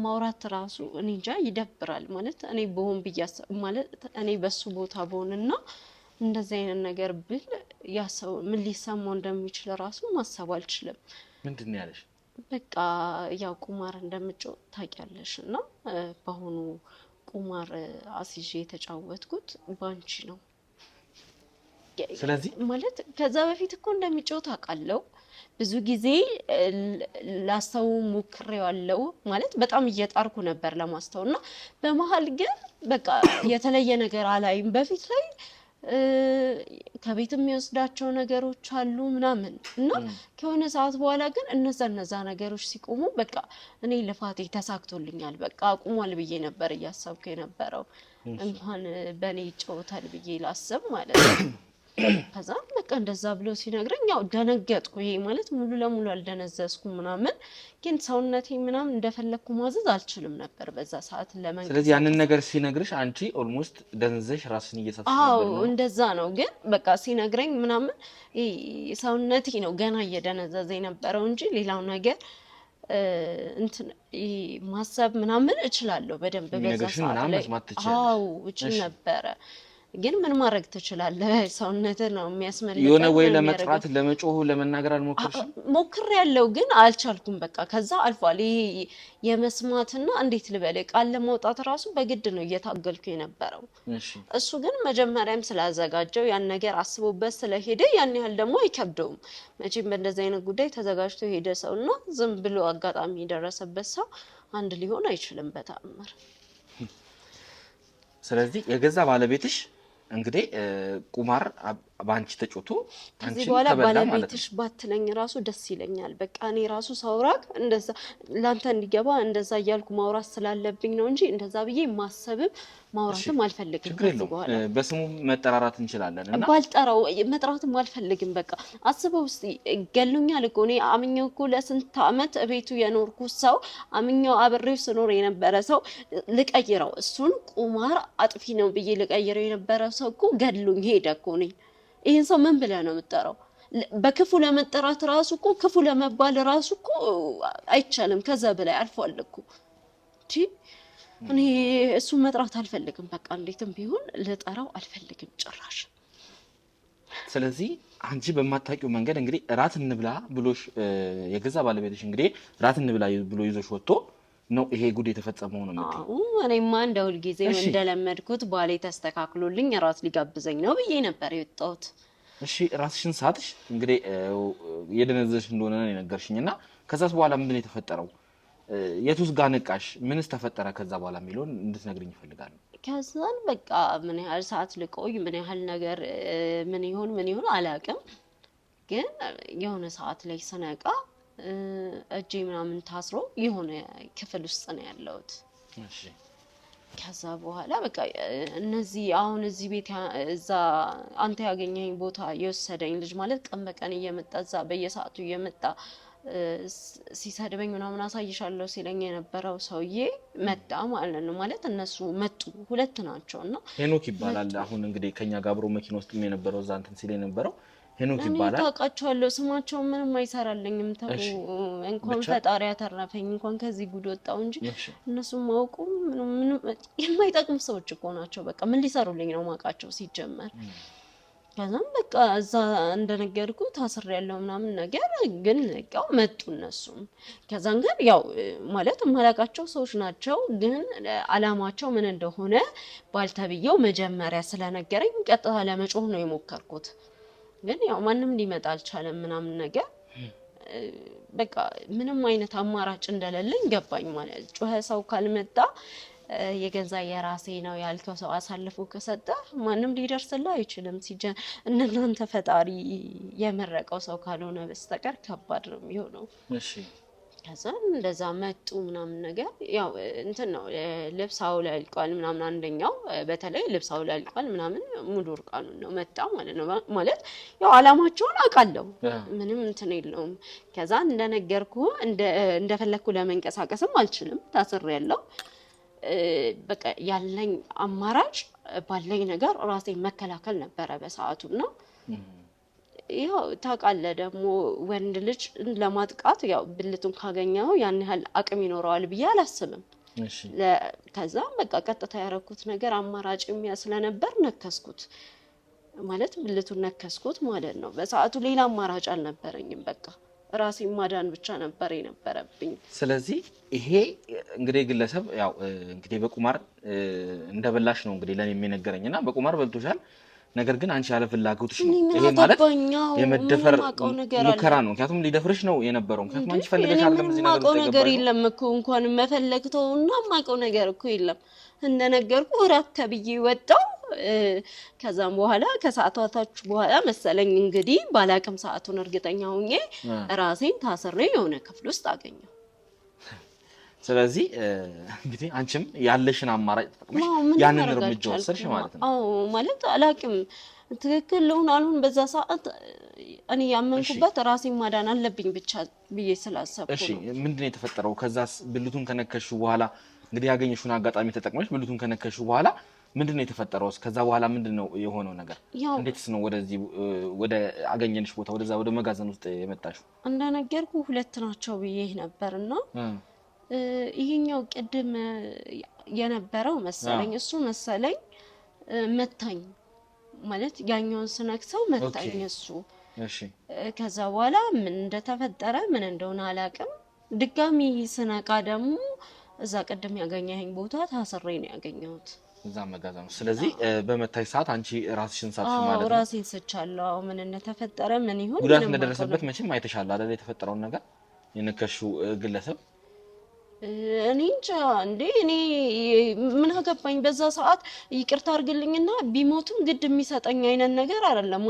ማውራት ራሱ እኔ እንጃ ይደብራል። ማለት እኔ በሆን ብያስ ማለት እኔ በሱ ቦታ በሆንና እንደዚህ አይነት ነገር ብል ያሰው ምን ሊሰማው እንደሚችል ራሱ ማሰብ አልችልም። ምንድነው ያለሽ? በቃ ያው ቁማር እንደምጮህ ታውቂያለሽ እና በአሁኑ ቁማር አስይዤ የተጫወትኩት ባንቺ ነው። ስለዚህ ማለት ከዛ በፊት እኮ እንደሚጮህ ታውቃለሁ። ብዙ ጊዜ ላስተው ሞክሬዋለሁ ማለት በጣም እየጣርኩ ነበር ለማስተውና በመሃል ግን በቃ የተለየ ነገር አላይም። በፊት ላይ ከቤት የሚወስዳቸው ነገሮች አሉ ምናምን እና ከሆነ ሰዓት በኋላ ግን እነዛ ነገሮች ሲቆሙ በቃ እኔ ልፋቴ ተሳክቶልኛል በቃ አቁሟል ብዬ ነበር እያሰብኩ የነበረው። እንኳን በእኔ ይጫወታል ብዬ ላስብ ማለት ነው። ከዛ በቃ እንደዛ ብሎ ሲነግረኝ ያው ደነገጥኩ። ይሄ ማለት ሙሉ ለሙሉ አልደነዘዝኩም ምናምን፣ ግን ሰውነቴ ምናምን እንደፈለኩ ማዘዝ አልችልም ነበር በዛ ሰዓት ለመንገድ። ስለዚህ ያንን ነገር ሲነግርሽ አንቺ ኦልሞስት ደንዘሽ ራስን እየሳትሽ ነበር? አዎ እንደዛ ነው። ግን በቃ ሲነግረኝ ምናምን ሰውነቴ ነው ገና እየደነዘዘ የነበረው እንጂ ሌላው ነገር እንትን ማሰብ ምናምን እችላለሁ በደንብ በዛ ሰዓት ላይ። አዎ እችል ነበረ። ግን ምን ማድረግ ትችላለህ? ሰውነትህ ነው የሚያስመልከው። የሆነ ወይ ለመጥራት ለመጮህ ለመናገር አልሞከርሽም? ሞክሬያለሁ ግን አልቻልኩም። በቃ ከዛ አልፏል። ይሄ የመስማትና እንዴት ልበል ቃል ለማውጣት ራሱ በግድ ነው እየታገልኩ የነበረው። እሱ ግን መጀመሪያም ስላዘጋጀው ያን ነገር አስቦበት ስለሄደ ያን ያህል ደግሞ አይከብደውም። መቼም በእንደዚህ አይነት ጉዳይ ተዘጋጅቶ ሄደ ሰውና ዝም ብሎ አጋጣሚ የደረሰበት ሰው አንድ ሊሆን አይችልም በተአምር። ስለዚህ የገዛ ባለቤትሽ እንግዲህ ቁማር ባንቺ ተጮቶ ከዚህ በኋላ ባለቤትሽ ባትለኝ ራሱ ደስ ይለኛል። በቃ እኔ ራሱ ሳውራክ እንደዛ ላንተ እንዲገባ እንደዛ እያልኩ ማውራት ስላለብኝ ነው እንጂ እንደዛ ብዬ ማሰብም ማውራትም አልፈልግም። ከዚህ በኋላ በስሙ መጠራራት እንችላለን እና ባልጠራው መጥራትም አልፈልግም። በቃ አስበው እስቲ ገሉኛል እኮ እኔ አምኜው እኮ ለስንት ዓመት ቤቱ የኖርኩ ሰው አምኜው አብሬው ስኖር የነበረ ሰው ልቀይረው እሱን ቁማር አጥፊ ነው ብዬ ልቀይረው የነበረ ሰው እኮ ገሉኝ ሄደ እኮ ነኝ። ይሄን ሰው ምን ብለህ ነው የምትጠራው? በክፉ ለመጠራት ራሱ እኮ ክፉ ለመባል ራሱ እኮ አይቻልም። ከዛ በላይ አልፏል እኮ እንጂ እኔ እሱን መጥራት አልፈልግም። በቃ እንዴትም ቢሆን ልጠራው አልፈልግም ጭራሽ። ስለዚህ አንቺ በማታውቂው መንገድ እንግዲህ እራት እንብላ ብሎሽ የገዛ ባለቤትሽ እንግዲህ እራት እንብላ ብሎ ይዞሽ ወጥቶ ነው ይሄ ጉድ የተፈጸመው ነው ማለት ነው። እኔማ እንደ ሁልጊዜው እንደለመድኩት ባሌ ተስተካክሎልኝ እራት ሊጋብዘኝ ነው ብዬ ነበር የወጣሁት። እሺ ራስሽን ሳትሽ እንግዲህ የደነዘሽ እንደሆነ ነው የነገርሽኝና ከዛስ በኋላ ምንድን ነው የተፈጠረው? የቱስ ጋር ነቃሽ? ምንስ ተፈጠረ ከዛ በኋላ የሚለውን እንድትነግሪኝ ይፈልጋል። ከዛን በቃ ምን ያህል ሰዓት ልቆይ ምን ያህል ነገር ምን ይሆን አላውቅም፣ ግን የሆነ ሰዓት ላይ ስነቃ እጄ ምናምን ታስሮ የሆነ ክፍል ውስጥ ነው ያለሁት። እሺ ከዛ በኋላ በቃ እነዚህ አሁን እዚህ ቤት እዛ አንተ ያገኘኝ ቦታ የወሰደኝ ልጅ ማለት ቀን በቀን እየመጣ እዛ በየሰዓቱ እየመጣ ሲሰድበኝ ምናምን አሳይሻለሁ ሲለኝ የነበረው ሰውዬ መጣ ማለት ነው። ማለት እነሱ መጡ፣ ሁለት ናቸውና ሄኖክ ይባላል። አሁን እንግዲህ ከኛ ጋር አብሮ መኪና ውስጥ የነበረው እዛ እንትን ሲል የነበረው ሄኖክ ይባላል። እኔ ታውቃቸዋለሁ፣ ስማቸው ምንም አይሰራልኝም። ተው እንኳን ፈጣሪ ያተረፈኝ እንኳን ከዚህ ጉድ ወጣው እንጂ እነሱም ማውቁ ምንም የማይጠቅም ሰዎች እኮ ናቸው። በቃ ምን ሊሰሩልኝ ነው ማውቃቸው ሲጀመር። ከዛም በቃ እዛ እንደነገርኩ ታስር ያለው ምናምን ነገር ግን ያው መጡ እነሱም። ከዛን ግን ያው ማለት ማላቃቸው ሰዎች ናቸው፣ ግን አላማቸው ምን እንደሆነ ባልተብየው መጀመሪያ ስለነገረኝ ቀጥታ ለመጮህ ነው የሞከርኩት። ግን ያው ማንም ሊመጣ አልቻለም ምናምን ነገር በቃ ምንም አይነት አማራጭ እንደሌለኝ ገባኝ ማለት ጮኸ ሰው ካልመጣ የገዛ የራሴ ነው ያልከው ሰው አሳልፎ ከሰጠ ማንም ሊደርስልህ አይችልም። እናንተ ፈጣሪ የመረቀው ሰው ካልሆነ በስተቀር ከባድ ነው የሚሆነው። እሺ ከዛ እንደዛ መጡ ምናምን ነገር ያው እንትን ነው ልብስ አውላልቋል ምናምን አንደኛው በተለይ ልብስ አውላልቋል ምናምን ሙሉ እርቃኑን ነው መጣ ማለት ነው። ማለት ያው አላማቸውን አውቃለሁ ምንም እንትን የለውም። ከዛ እንደነገርኩ እንደፈለኩ ለመንቀሳቀስም አልችልም፣ ታስሬያለሁ። በቃ ያለኝ አማራጭ ባለኝ ነገር ራሴን መከላከል ነበረ በሰዓቱና ያው ታውቃለህ ደግሞ ወንድ ልጅ ለማጥቃት ያው ብልቱን ካገኘው ያን ያህል አቅም ይኖረዋል ብዬ አላስብም። እሺ ከዛ በቃ ቀጥታ ያረኩት ነገር አማራጭ ስለነበር ነከስኩት ማለት ብልቱን ነከስኩት ማለት ነው። በሰዓቱ ሌላ አማራጭ አልነበረኝም። በቃ ራሴን ማዳን ብቻ ነበር የነበረብኝ። ስለዚህ ይሄ እንግዲህ ግለሰብ ያው እንግዲህ በቁማር እንደበላሽ ነው እንግዲህ ለኔ የሚነገረኝና በቁማር በልቶሻል። ነገር ግን አንቺ ያለ ፍላጎትሽ ነው ይሄ ማለት የመደፈር ሙከራ ነው። ምክንያቱም ሊደፍርሽ ነው የነበረው። ምክንያቱም አንቺ ፈልገሽ አይደለም እዚህ ነገር የለም እኮ እንኳን መፈለግ ተውና ማቀው ነገር እኮ የለም። እንደነገርኩ እራት ተብዬ ወጣው። ከዛም በኋላ ከሰዓታቶች በኋላ መሰለኝ እንግዲህ ባላቅም ሰዓቱን እርግጠኛ ሆኜ ራሴን ታስሬ የሆነ ክፍል ውስጥ አገኘው። ስለዚህ እንግዲህ አንቺም ያለሽን አማራጭ ተጠቅመሽ ያንን እርምጃ ወሰድሽ ማለት ነው። አዎ ማለት አላቅም ትክክል ለውን አሉን በዛ ሰዓት እኔ ያመንኩበት ራሴን ማዳን አለብኝ ብቻ ብዬ ስላሰብኩ ነው። እሺ ምንድነው የተፈጠረው? ከዛስ ብልቱን ከነከሹ በኋላ እንግዲህ ያገኘሽውን አጋጣሚ ተጠቅመሽ ብልቱን ከነከሹ በኋላ ምንድነው የተፈጠረው? ከዛ በኋላ ምንድነው የሆነው ነገር? እንዴትስ ነው ወደዚህ ወደ አገኘንሽ ቦታ ወደዛ ወደ መጋዘን ውስጥ የመጣሽው? እንደነገርኩ ሁለት ናቸው ብዬ ነበርና ይሄኛው ቅድም የነበረው መሰለኝ እሱ መሰለኝ መታኝ ማለት ያኛውን ስነክሰው መታኝ እሱ። እሺ ከዛ በኋላ ምን እንደተፈጠረ ምን እንደሆነ አላውቅም። ድጋሚ ስነቃ ደግሞ እዛ ቅድም ያገኘኸኝ ቦታ ታስሬ ነው ያገኘሁት እዛ መጋዘን ነው። ስለዚህ በመታይ ሰዓት አንቺ ራስሽን ሳትሽ ማለት ነው? አዎ ራሴን ስቻለሁ። ምን እንደተፈጠረ ምን ይሁን ጉዳት እንደደረሰበት መቼም አይተሻል አይደል? የተፈጠረውን ነገር የነከሽው ግለሰብ እኔ እንጃ እንዴ እኔ ምን አገባኝ በዛ ሰዓት ይቅርታ አድርግልኝና ቢሞቱም ግድ የሚሰጠኝ አይነት ነገር አይደለም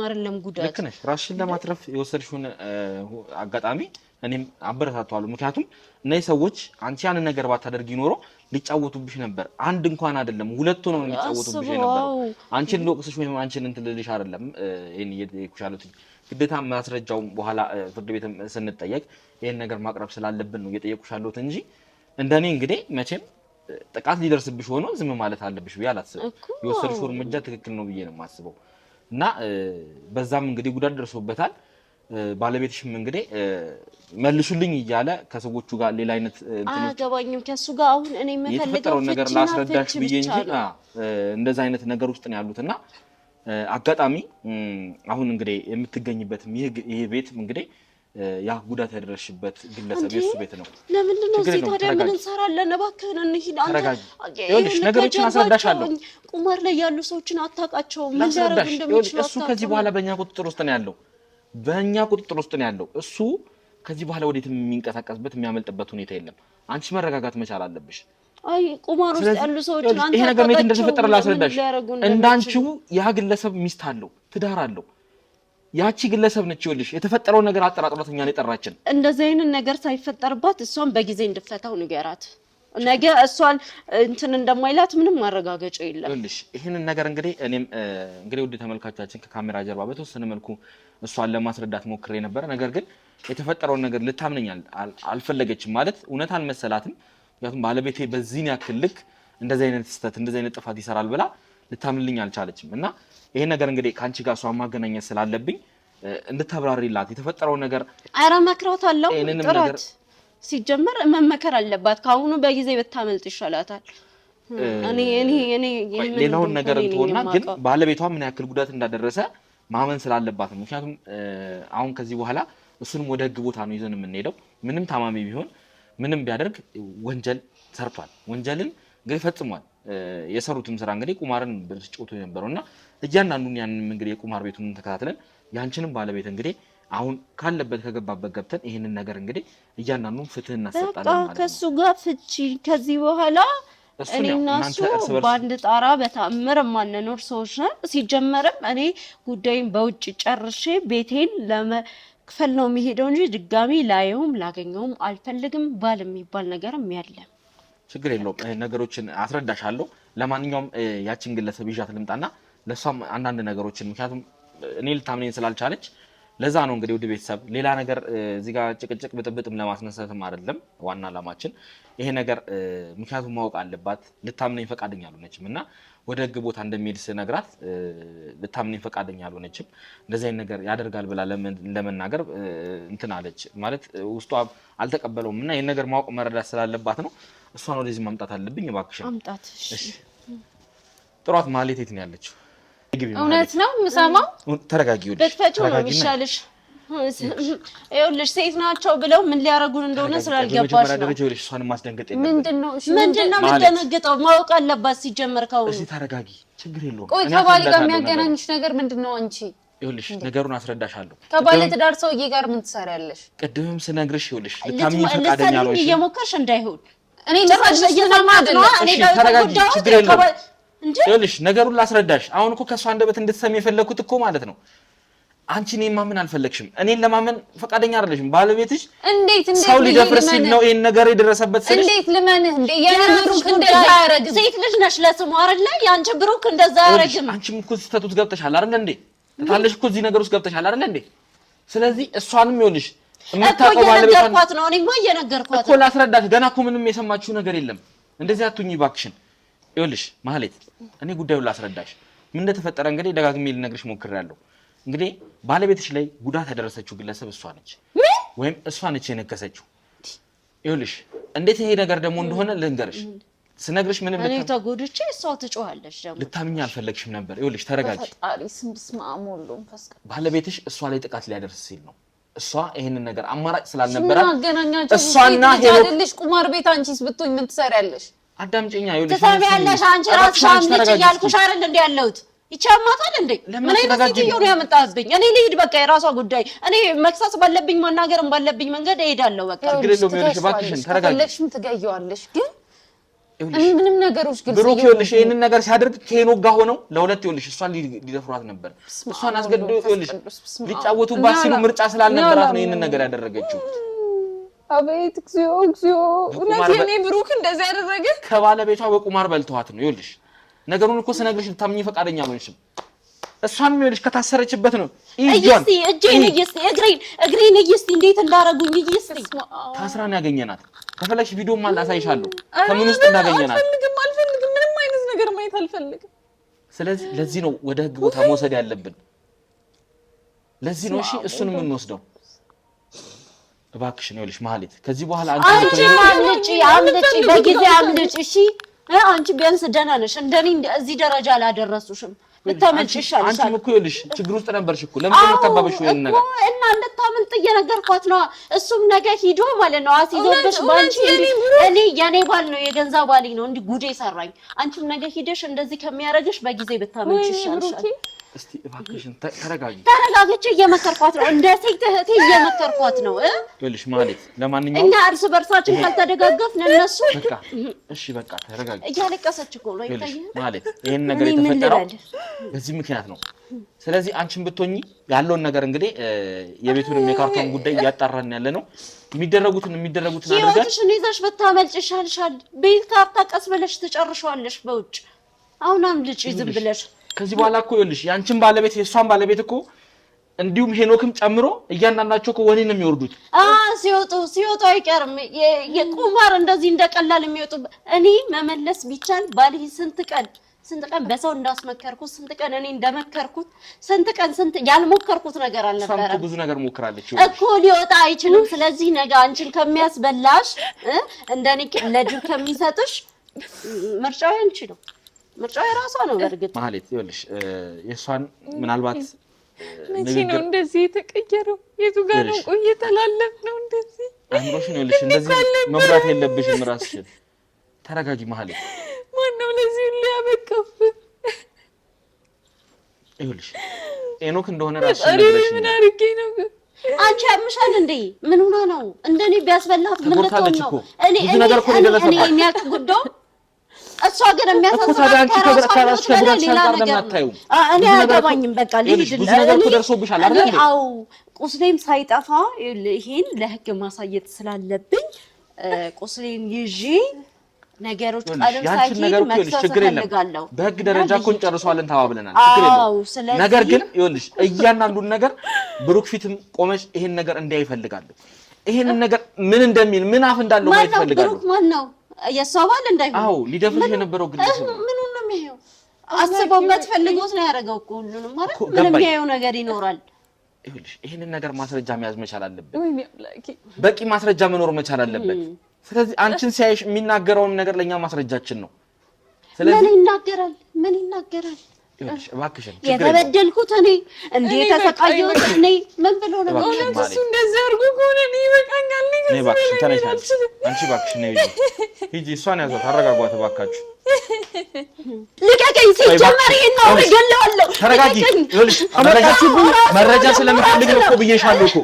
ጉዳት። ልክ ነሽ። ራስሽን ለማትረፍ የወሰድሽውን አጋጣሚ እኔም አበረታታለሁ። ምክንያቱም እነዚህ ሰዎች አንቺ ያንን ነገር ባታደርጊ ኖሮ ሊጫወቱብሽ ነበር። አንድ እንኳን አይደለም ሁለት ሆነው ሊጫወቱብሽ ነበር። አንቺን ልወቅስሽ ወይም አንቺን እንትን ልልሽ አይደለም ይሄን እየጠየኩሻለሁ። ግዴታ ማስረጃው በኋላ ፍርድ ቤት ስንጠየቅ ይሄን ነገር ማቅረብ ስላለብን ነው እየጠየኩሻለሁ እንጂ እንደኔ እንግዲህ መቼም ጥቃት ሊደርስብሽ ሆኖ ዝም ማለት አለብሽ ብዬ አላስብም። የወሰድሽው እርምጃ ትክክል ነው ብዬ ነው የማስበው እና በዛም እንግዲህ ጉዳት ደርሶበታል። ባለቤትሽም እንግዲህ መልሱልኝ እያለ ከሰዎቹ ጋር ሌላ አይነት አገባኝም ከሱ ጋር አሁን እኔ የምፈልገው ነገር ላስረዳሽ ብዬ እንጂ እንደዛ አይነት ነገር ውስጥ ነው ያሉትና አጋጣሚ አሁን እንግዲህ የምትገኝበት ይሄ ቤት እንግዲህ ያ ጉዳት ያደረሽበት ግለሰብ የሱ ቤት ነው። ለምንድን ነው እዚህ ታዲያ ምን እንሰራለን? እባክህን እንሂድ። ይኸውልሽ ነገሮችን አስረዳሻለሁ። ቁማር ላይ ያሉ ሰዎችን አታውቃቸውም። ምን ሊያደርጉ እንደሚችሉ እሱ ከዚህ በኋላ በእኛ ቁጥጥር ውስጥ ነው ያለው። እሱ ከዚህ በኋላ ወዴትም የሚንቀሳቀስበት የሚያመልጥበት ሁኔታ የለም። አንቺ መረጋጋት መቻል አለብሽ። አይ ቁማር ውስጥ ያሉ ሰዎችን አንተ ይሄ ነገር እንዴት እንደተፈጠረ ላስረዳሽ። እንዳንቺው ያ ግለሰብ ሚስት አለው፣ ትዳር አለው። ያቺ ግለሰብ ነች ይኸውልሽ የተፈጠረው ነገር አጠራጥሮተኛ ነው የጠራችን። እንደዚህ አይነት ነገር ሳይፈጠርባት እሷን በጊዜ እንድፈታው ንገራት። ነገ እሷን እንትን እንደማይላት ምንም ማረጋገጫ የለም። ይኸውልሽ ይሄንን ነገር እንግዲህ እኔም እንግዲህ ውድ ተመልካቾቻችን ከካሜራ ጀርባ በተወሰነ መልኩ እሷን ለማስረዳት ሞክሬ ነበር። ነገር ግን የተፈጠረውን ነገር ልታምነኝ አልፈለገችም። ማለት እውነት አልመሰላትም። ምክንያቱም ባለቤቴ በዚህን ያክል ልክ እንደዚህ አይነት ስህተት እንደዚህ አይነት ጥፋት ይሰራል ብላ ልታምንልኝ አልቻለችም እና ይሄ ነገር እንግዲህ ካንቺ ጋር እሷን ማገናኘት ስላለብኝ እንድታብራሪላት የተፈጠረውን ነገር ኧረ መክራታለሁ። ጥራት ሲጀመር መመከር አለባት። ካሁኑ በጊዜ ብታመልጥ ይሻላታል። እኔ ሌላውን ነገር እንትሆና ግን ባለቤቷ ምን ያክል ጉዳት እንዳደረሰ ማመን ስላለባት ነው። ምክንያቱም አሁን ከዚህ በኋላ እሱንም ወደ ህግ ቦታ ነው ይዘን የምንሄደው። ምንም ታማሚ ቢሆን ምንም ቢያደርግ ወንጀል ሰርቷል። ወንጀልን እንግዲህ ፈጽሟል። የሰሩትም ስራ እንግዲህ ቁማርን በስጮቱ የነበረውና እያንዳንዱን ያንንም እንግዲህ የቁማር ቤቱን ተከታትለን ያንቺንም ባለቤት እንግዲህ አሁን ካለበት ከገባበት ገብተን ይሄንን ነገር እንግዲህ እያንዳንዱን ፍትህ እናሰጣለን ማለት ነው። ከሱ ጋር ፍቺ ከዚህ በኋላ እኔና እሱ በአንድ ጣራ በተአምር ማንኖር ሰዎች ነን። ሲጀመርም እኔ ጉዳይን በውጭ ጨርሼ ቤቴን ለመክፈል ነው የሚሄደው እንጂ ድጋሚ ላየውም ላገኘውም አልፈልግም። ባል የሚባል ነገርም የለም። ችግር የለውም። ነገሮችን አስረዳሻለሁ። ለማንኛውም ያችን ግለሰብ ይዣት ልምጣና ለሷም አንዳንድ ነገሮችን ምክንያቱም እኔ ልታምነኝ ስላልቻለች ለዛ ነው እንግዲህ ውድ ቤተሰብ ሌላ ነገር እዚህ ጋር ጭቅጭቅ ብጥብጥም ለማስነሳትም አይደለም ዋና ዓላማችን ይሄ ነገር ምክንያቱም ማወቅ አለባት። ልታምነኝ ፈቃደኛ አልሆነችም እና ወደ ህግ ቦታ እንደሚሄድ ስነግራት ልታምነኝ ፈቃደኛ አልሆነችም። እንደዚህ አይነት ነገር ያደርጋል ብላ ለመናገር እንትን አለች ማለት ውስጧ አልተቀበለውም እና ይሄን ነገር ማወቅ መረዳት ስላለባት ነው እሷን ወደዚህ ማምጣት አለብኝ። እባክሽ አምጣት። እሺ ጥሯት። ማለት የት ነው ያለችው? እውነት ነው የምሰማው። ተረጋጊ። በትፈጪው ነው የሚሻልሽ። ይኸውልሽ ሴት ናቸው ብለው ምን ሊያረጉን እንደሆነ ስላልገባሽ ነው። እሷን ማስደንገጥ የለም። ምንድነው የምትደነግጠው? ማወቅ አለባት ሲጀመር። ካሁን እሺ ተረጋጊ፣ ችግር የለውም። ቆይ ከባል ጋር የሚያገናኝሽ ነገር ምንድነው? አንቺ ይኸውልሽ ነገሩን አስረዳሻለሁ። ከባል ትዳር ሰውዬ ጋር ምን ትሰሪያለሽ? ቅድምም ስነግርሽ ይኸውልሽ ልታምኚ ፈቃደኛ ነው። እሺ እየሞከርሽ እንዳይሆን እኔ ለራስሽ እየሰማህ አይደለም። እሺ ተረጋጊ፣ ችግር የለውም። ይኸውልሽ ነገሩን ላስረዳሽ። አሁን እኮ ከሷ አንደበት እንድትሰሚ የፈለኩት እኮ ማለት ነው አንቺ እኔን ማመን አልፈለግሽም። እኔን ለማመን ፈቃደኛ አይደለሽም። ባለቤትሽ እንዴት ሰው ሊደፍርስ ነው ይሄን ነገር የደረሰበት ስልሽ እንዴት ልመንህ እንዴ? ብሩክ እንደዛ አያረግም። ሴት ልጅ ነሽ ለስሙ አይደለ? ያንቺ ብሩክ እንደዛ አያረግም። አንቺም እኮ ስህተት ውስጥ ገብተሻል አይደል እንዴ? ተታለሽ እኮ እዚህ ነገር ውስጥ ገብተሻል አይደል እንዴ? ስለዚህ እሷንም ይኸውልሽ የምታውቀው ባለቤቷን ነው። እኔማ እየነገርኳት እኮ ላስረዳት። ገና እኮ ምንም የሰማችው ነገር የለም። እንደዚህ አትሁኚ እባክሽን። ይኸውልሽ ማህሌት እኔ ጉዳዩን ላስረዳሽ። ምን እንደተፈጠረ እንግዲህ ደጋግሜ ልነግርሽ ሞክሬያለሁ። እንግዲህ ባለቤትሽ ላይ ጉዳት ያደረሰችው ግለሰብ እሷ ነች ወይም እሷ ነች የነከሰችው። ይኸውልሽ እንዴት ይሄ ነገር ደግሞ እንደሆነ ልንገርሽ። ስነግርሽ ምንም እኔ ተጎድቼ እሷ ትጮሃለች ደግሞ ልታምኚ አልፈለግሽም ነበር። ይኸውልሽ ተረጋጊ። ፈጣሪ ስም ስማሙሉ ፈስከ ባለቤትሽ እሷ ላይ ጥቃት ሊያደርስ ሲል ነው። እሷ ይሄንን ነገር አማራጭ ስላልነበረ እሷና ሄደልሽ ቁማር ቤት አንቺስ ብትሆኝ ምን ትሰሪያለሽ? አዳምጪኛ። ይኸውልሽ ትሰሚያለሽ። አንቺ ራስሽ አምጪ ያልኩሽ አይደል እንዴ ያለሁት ይቻማታል እንዴ? ምን አይነት ሴትዮ ነው ያመጣብኝ? እኔ ልሂድ በቃ የራሷ ጉዳይ። እኔ መክሰስ ባለብኝ ማናገርም ባለብኝ መንገድ እሄዳለሁ በቃ። ችግር የለውም ይኸውልሽ እባክሽን ተረጋጊ። ለሽም ትገይዋለሽ ግን እኔ ምንም ነገሮች ግልጽ ብሩክ ይኸውልሽ ይሄንን ነገር ሲያደርግ ከሄኖክ ጋር ሆነው ለሁለት ይኸውልሽ እሷን ሊደፍሯት ነበር። እሷን አስገድደው ይኸውልሽ ሊጫወቱባት ሲሉ ምርጫ ስላልነበራት ነው ይሄንን ነገር ያደረገችው። አቤት እግዚኦ ለኔ ብሩክ እንደዛ ያደረገ ከባለቤቷ በቁማር በልተዋት ነው ይኸውልሽ። ነገሩን እኮ ስነግርሽ ልታምኚ ፈቃደኛ አልሆንሽም። እሷም ይኸውልሽ ከታሰረችበት ነው እጄን እግሬን እንዴት እንዳረጉኝ እየስቲ ታስራን ያገኘናት። ከፈለግሽ ቪዲዮም አላሳይሻለሁ ከምን ውስጥ እንዳገኘናት። አልፈልግም ምንም አይነት ነገር ማየት አልፈልግም። ስለዚህ ለዚህ ነው ወደ ህግ ቦታ መውሰድ ያለብን። ለዚህ ነው እሺ እሱን የምንወስደው። እባክሽን ይኸውልሽ ማህሌት ከዚህ በኋላ አንቺ አምልጪ በጊዜ አምልጪ እሺ። አንቺ ቢያንስ ደህና ነሽ። እንደኔ እዚህ ደረጃ አላደረሱሽም። ልታመልጪ ይሻልሻል። አንቺም እኮ ይኸውልሽ ችግር ውስጥ ነበርሽ እኮ ለምን ተመጣጣበሽ ይሄን ነገር እና እንድታመልጥ እየነገርኳት ነው። እሱም ነገ ሂዶ ማለት ነው አስይዞብሽ ባንቺ እኔ የኔ ባል ነው የገንዛ ባሌ ነው እንዲህ ጉዴ ሰራኝ። አንቺም ነገ ሂደሽ እንደዚህ ከሚያረግሽ በጊዜ ብታመልጪ ይሻልሻል። እስቲ እባክሽን ተረጋጊ። ተረጋግቼ እየመከርኳት ነው እንደ ሴት እህቴ እየመከርኳት ነው። ይኸውልሽ ማለት ለማንኛውም እኛ እርስ በርሳችን ካልተደጋገፍን እነሱ በቃ እሺ በቃ ተረጋጊ። እያለቀሰች እኮ ነው ይታያል ማለት ይሄን ነገር የተፈጠረው በዚህ ምክንያት ነው። ስለዚህ አንቺን ብትሆኚ ያለውን ነገር እንግዲህ የቤቱንም የካርቶን ጉዳይ እያጣራን ያለ ነው። የሚደረጉትን አድርገን ህይወትሽን ይዘሽ ብታመልጭ ይሻልሻል። ቤት ካርታ ቀስ ብለሽ ትጨርሻለሽ በውጭ። አሁን አምልጪ ዝም ብለሽ። ከዚህ በኋላ እኮ ይኸውልሽ ያንቺን ባለቤት የሷን ባለቤት እኮ እንዲሁም ሄኖክም ጨምሮ እያንዳንዳቸው እኮ ወኔ ነው የሚወርዱት። ሲወጡ አይቀርም የቁማር እንደዚህ እንደቀላል የሚወጡ። እኔ መመለስ ቢቻል ባሌ ስንት ቀን በሰው እንዳስመከርኩት ስንት ቀን እኔ እንደመከርኩት ስንት ያልሞከርኩት ነገር አልነበረም። ብዙ ነገር ሞክራለች እኮ ሊወጣ አይችልም። ስለዚህ ነገ አንቺን ከሚያስበላሽ እንደኔ ለጅብ ከሚሰጥሽ ምርጫው አንቺ ነው። ምርጫው የራሷ ነው። በርግጥ ማለት ይኸውልሽ የሷን ምናልባት መቼ ነው እንደዚህ የተቀየረው? የቱ ጋር ነው ቆይተላልፍ ነው እንደዚህ አምሮሽን ይኸውልሽ እንደዚህ መምራት የለብሽም። ራስሽን ተረጋጊ። ማለት ማነው ለዚህ ሁሉ ያበቃው? ይኸውልሽ ሄኖክ እንደሆነ ራስሽን ነግረሽ ምን አድርጌ ነው? አንቺ ያምሻል እንዴ? ምን ሆነ ነው እንደኔ ቢያስበላት ምን ልትሆን ነው? እኔ የሚያውቅ ጉዳዩ እሷ ግን የሚያሳስባት ከራስሽ ሌላ ነገር ነው። እኔ አያገባኝም። በቃ ልሂድ። ብዙ ነገር እኮ ደርሶብሻል አይደል? አዎ ቁስሌም ሳይጠፋ ይሄን ለህግ ማሳየት ስላለብኝ ቁስሌን ይዤ ነገሮች ቀለም ሳይሄድ መክሰስ እፈልጋለሁ። በህግ ደረጃ እኮ እንጨርሰዋለን ተባብለናል። ችግር የለውም። ነገር ግን ይኸውልሽ እያንዳንዱን ነገር ብሩክ ፊትም ቆመሽ ይሄን ነገር እንዳይ እፈልጋለሁ። ይሄን ነገር ምን እንደሚል ምን አፍ እንዳለው ማየት እፈልጋለሁ። ብሩክ ማን ነው? የሷ ባል እንዳይሆን። አዎ ሊደፍርሽ የነበረው ግለሰብ ነው። ምኑን ነው የሚያየው? አስበውበት ፈልጎት ነው ያደረገው እኮ ሁሉንም ማለት ምን የሚያየው ነገር ይኖራል? ይኸውልሽ ይሄንን ነገር ማስረጃ መያዝ መቻል አለበት። በቂ ማስረጃ መኖር መቻል አለበት። ስለዚህ አንቺን ሲያይሽ የሚናገረውን ነገር ለኛ ማስረጃችን ነው። ስለዚህ ምን ይናገራል? ይኸውልሽ እባክሽን የተበደልኩት እኔ እንዴ ተሰቃየሁት እኔ ምን ብሎ ነው እሱ እንደዚህ አድርጎ ከሆነ እኔ ይበቃኛል። እኔ እባክሽን ተነሻለሽ። አንቺ እባክሽን ነይ ሂጂ። እሷን ያዟት፣ አረጋጓት እባካችሁ። ልቀቀኝ። ሲጀመር ይሄን ነው ገለዋለሁ። ተረጋጊ። ይኸውልሽ መረጃ ስለምፈልግ ነው እኮ ብዬሻለሁ እኮ።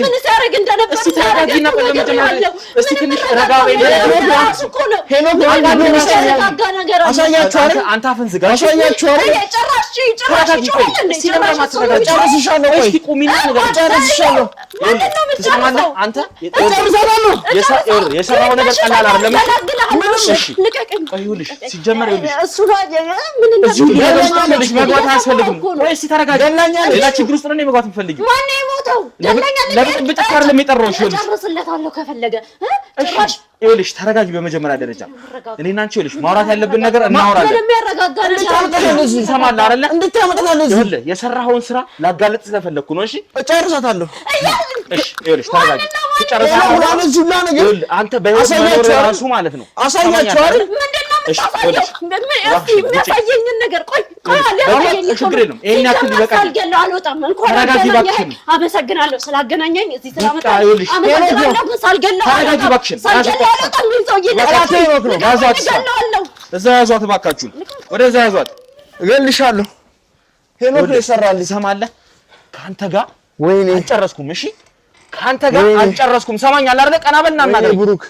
ምን ሲያደርግ እንደነበር እስቲ ተረጋጊና እስቲ ትንሽ ረጋ በይ። አንተ አፍን ዝጋ። የሰራው ነገር ቀላል አይደለም። ይኸውልሽ ሲጀመር ይኸውልሽ መግባት አያስፈልግም። ቆይ እስቲ ተረጋጊ። ሌላ ችግር ውስጥ ነው መግባት የምፈልጊው። ማነው የሞተው? ለምን ብቻ ለሚጠራው ይኸውልሽ ጨርስለታለሁ ከፈለገ። ይኸውልሽ ተረጋጊ። በመጀመሪያ ደረጃ እኔና አንቺ ይኸውልሽ ማውራት ያለብን ነገር እናወራለን። የሚያረጋጋ ትሰማለህ አይደለ? ይኸውልህ የሰራኸውን ስራ ላጋለጥ ስለፈለኩ ነው። እሺ እጨርሳታለሁ። እሺ ይኸውልሽ ተረጋጊ። ትጨርሳለህ። አንተ በህይወት መኖር ራሱ ማለት ነው። አሳያችሁ አይደል? ምንድነው የምታሳየው? የሚያሳየኝን ነገር ቆይ ችግር የለም። ይሄን ያክል ይበቃል። አልወጣም። እንኳን አመሰግናለሁ ስላገናኘኝ እዚህ ስለመጣ አመሰግናለሁ። ሳልገለው ተረጋጊ እባክሽን። እዛ ያዟት እባካችሁን፣ ወደዛ ያዟት። እገልሻለሁ። ሄኖክ ነው የሰራልኝ። ሰማለህ? ከአንተ ጋር ወይኔ አልጨረስኩም። እሺ ከአንተ ጋር አልጨረስኩም። ሰማኛል አይደል? ቀና በልና እናገር ብሩክ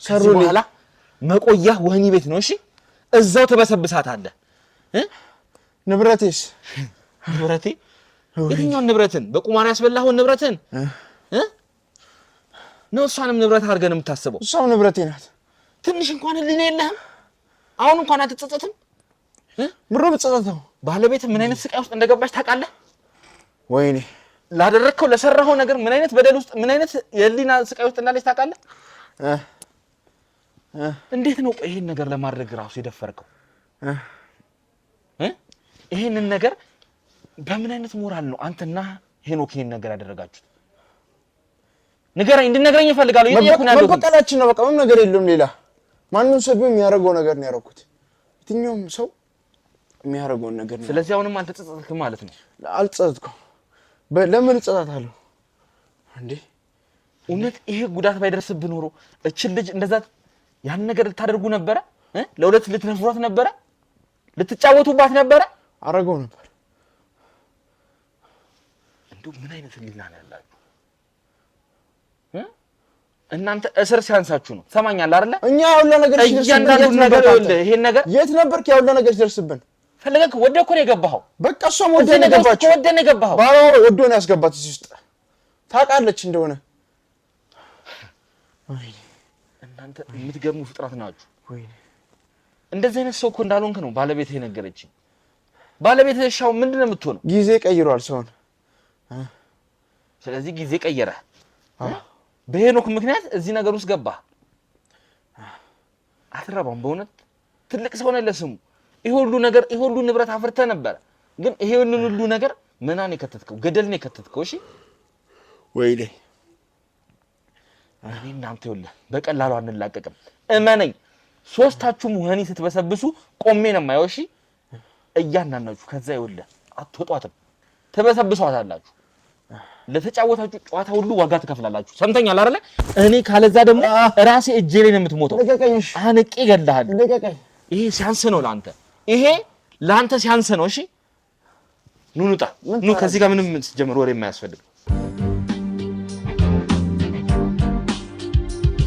ሰሩልኝ። በኋላ መቆያ ወህኒ ቤት ነው። እሺ እዛው ትበሰብሳታለህ። ንብረቴስ? ንብረቴ? የትኛውን ንብረትን? በቁማር ያስበላኸውን ንብረትን ነው? እሷንም ንብረት አድርገን የምታስበው? እሷም ንብረቴ ናት። ትንሽ እንኳን ህሊና የለህም? አሁን እንኳን አትጸጸትም? ምሮ ብጸጸተው ባለቤት ምን አይነት ስቃይ ውስጥ እንደገባች ታውቃለህ? ወይኔ ላደረግከው ለሰራኸው ነገር ምን አይነት በደል ውስጥ ምን አይነት የህሊና ስቃይ ውስጥ እንዳለች ታውቃለህ? እንዴት ነው ይሄን ነገር ለማድረግ ራሱ የደፈርከው? ይሄንን ነገር በምን አይነት ሞራል ነው አንተና ሄኖክ ይሄን ነገር ያደረጋችሁት? ንገረኝ፣ እንድነግረኝ እፈልጋለሁ። እየጠየኩህ ነው ያለሁት። መበቀላችን ነው በቃ፣ ምንም ነገር የለውም ሌላ። ማንም ሰው የሚያደርገው ነገር ነው ያደረኩት። የትኛውም ሰው የሚያደርገውን ነገር ነው። ስለዚህ አሁንም አንተ ተጸጸትክ ማለት ነው? አልጸጸትኩም። ለምን እጸጸታለሁ እንዴ? እውነት ይሄ ጉዳት ባይደርስብህ ኖሮ እችን ልጅ እንደዛ ያን ነገር ልታደርጉ ነበረ? ለሁለት ልትነፍሯት ነበረ? ልትጫወቱባት ነበረ? አረገው ነበር። እንደው ምን አይነት ህሊና ነው ያላችሁ እናንተ? እስር ሲያንሳችሁ ነው። ሰማኛለህ አይደለ? እኛ ያው ነገር እያንዳንዱ ነገር ይሄን ነገር የት ነበርክ? ያው ነገር ሲደርስብን ፈለገክ ወደ እኮ ነው የገባኸው። በቃ እሷም ወደ ነው የገባችው። ወደ ነው የገባኸው። ባባ ወዶ ነው ያስገባት እዚህ ውስጥ ታውቃለች እንደሆነ። ወይኔ እናንተ የምትገርሙ ፍጥረት ናችሁ። ወይኔ እንደዚህ አይነት ሰው እኮ እንዳልሆንክ ነው ባለቤት የነገረችኝ። ባለቤት ሻው ምንድነው የምትሆነው? ጊዜ ቀይሯል ሰውን። ስለዚህ ጊዜ ቀየረ። በሄኖክ ምክንያት እዚህ ነገር ውስጥ ገባ። አትረባም። በእውነት ትልቅ ሰው ነህ ለስሙ። ይሄ ሁሉ ንብረት አፍርተህ ነበር፣ ግን ይሄ ሁሉ ነገር ምናን የከተትከው? ገደል ነው የከተትከው። እሺ ወይኔ እኔ እናንተ ይኸውልህ በቀላሉ አንላቀቅም። እመነኝ። ሶስታችሁም ወህኒ ስትበሰብሱ ቆሜ ነው የማየው። እሺ እያንዳንዳችሁ ከዛ ይኸውልህ አትወጧትም፣ ትበሰብሷታላችሁ። ለተጫወታችሁ ጨዋታ ሁሉ ዋጋ ትከፍላላችሁ። ሰምተኛል አይደለ? እኔ ካለዛ ደግሞ ራሴ እጄ ላይ ነው የምትሞተው። አንቄ እገልሃለሁ። ይሄ ሲያንስ ነው ለአንተ፣ ይሄ ለአንተ ሲያንስ ነው። እሺ ኑ እንውጣ። ኑ ከዚህ ጋር ምንም ጀምሮ ወሬ የማያስፈልግ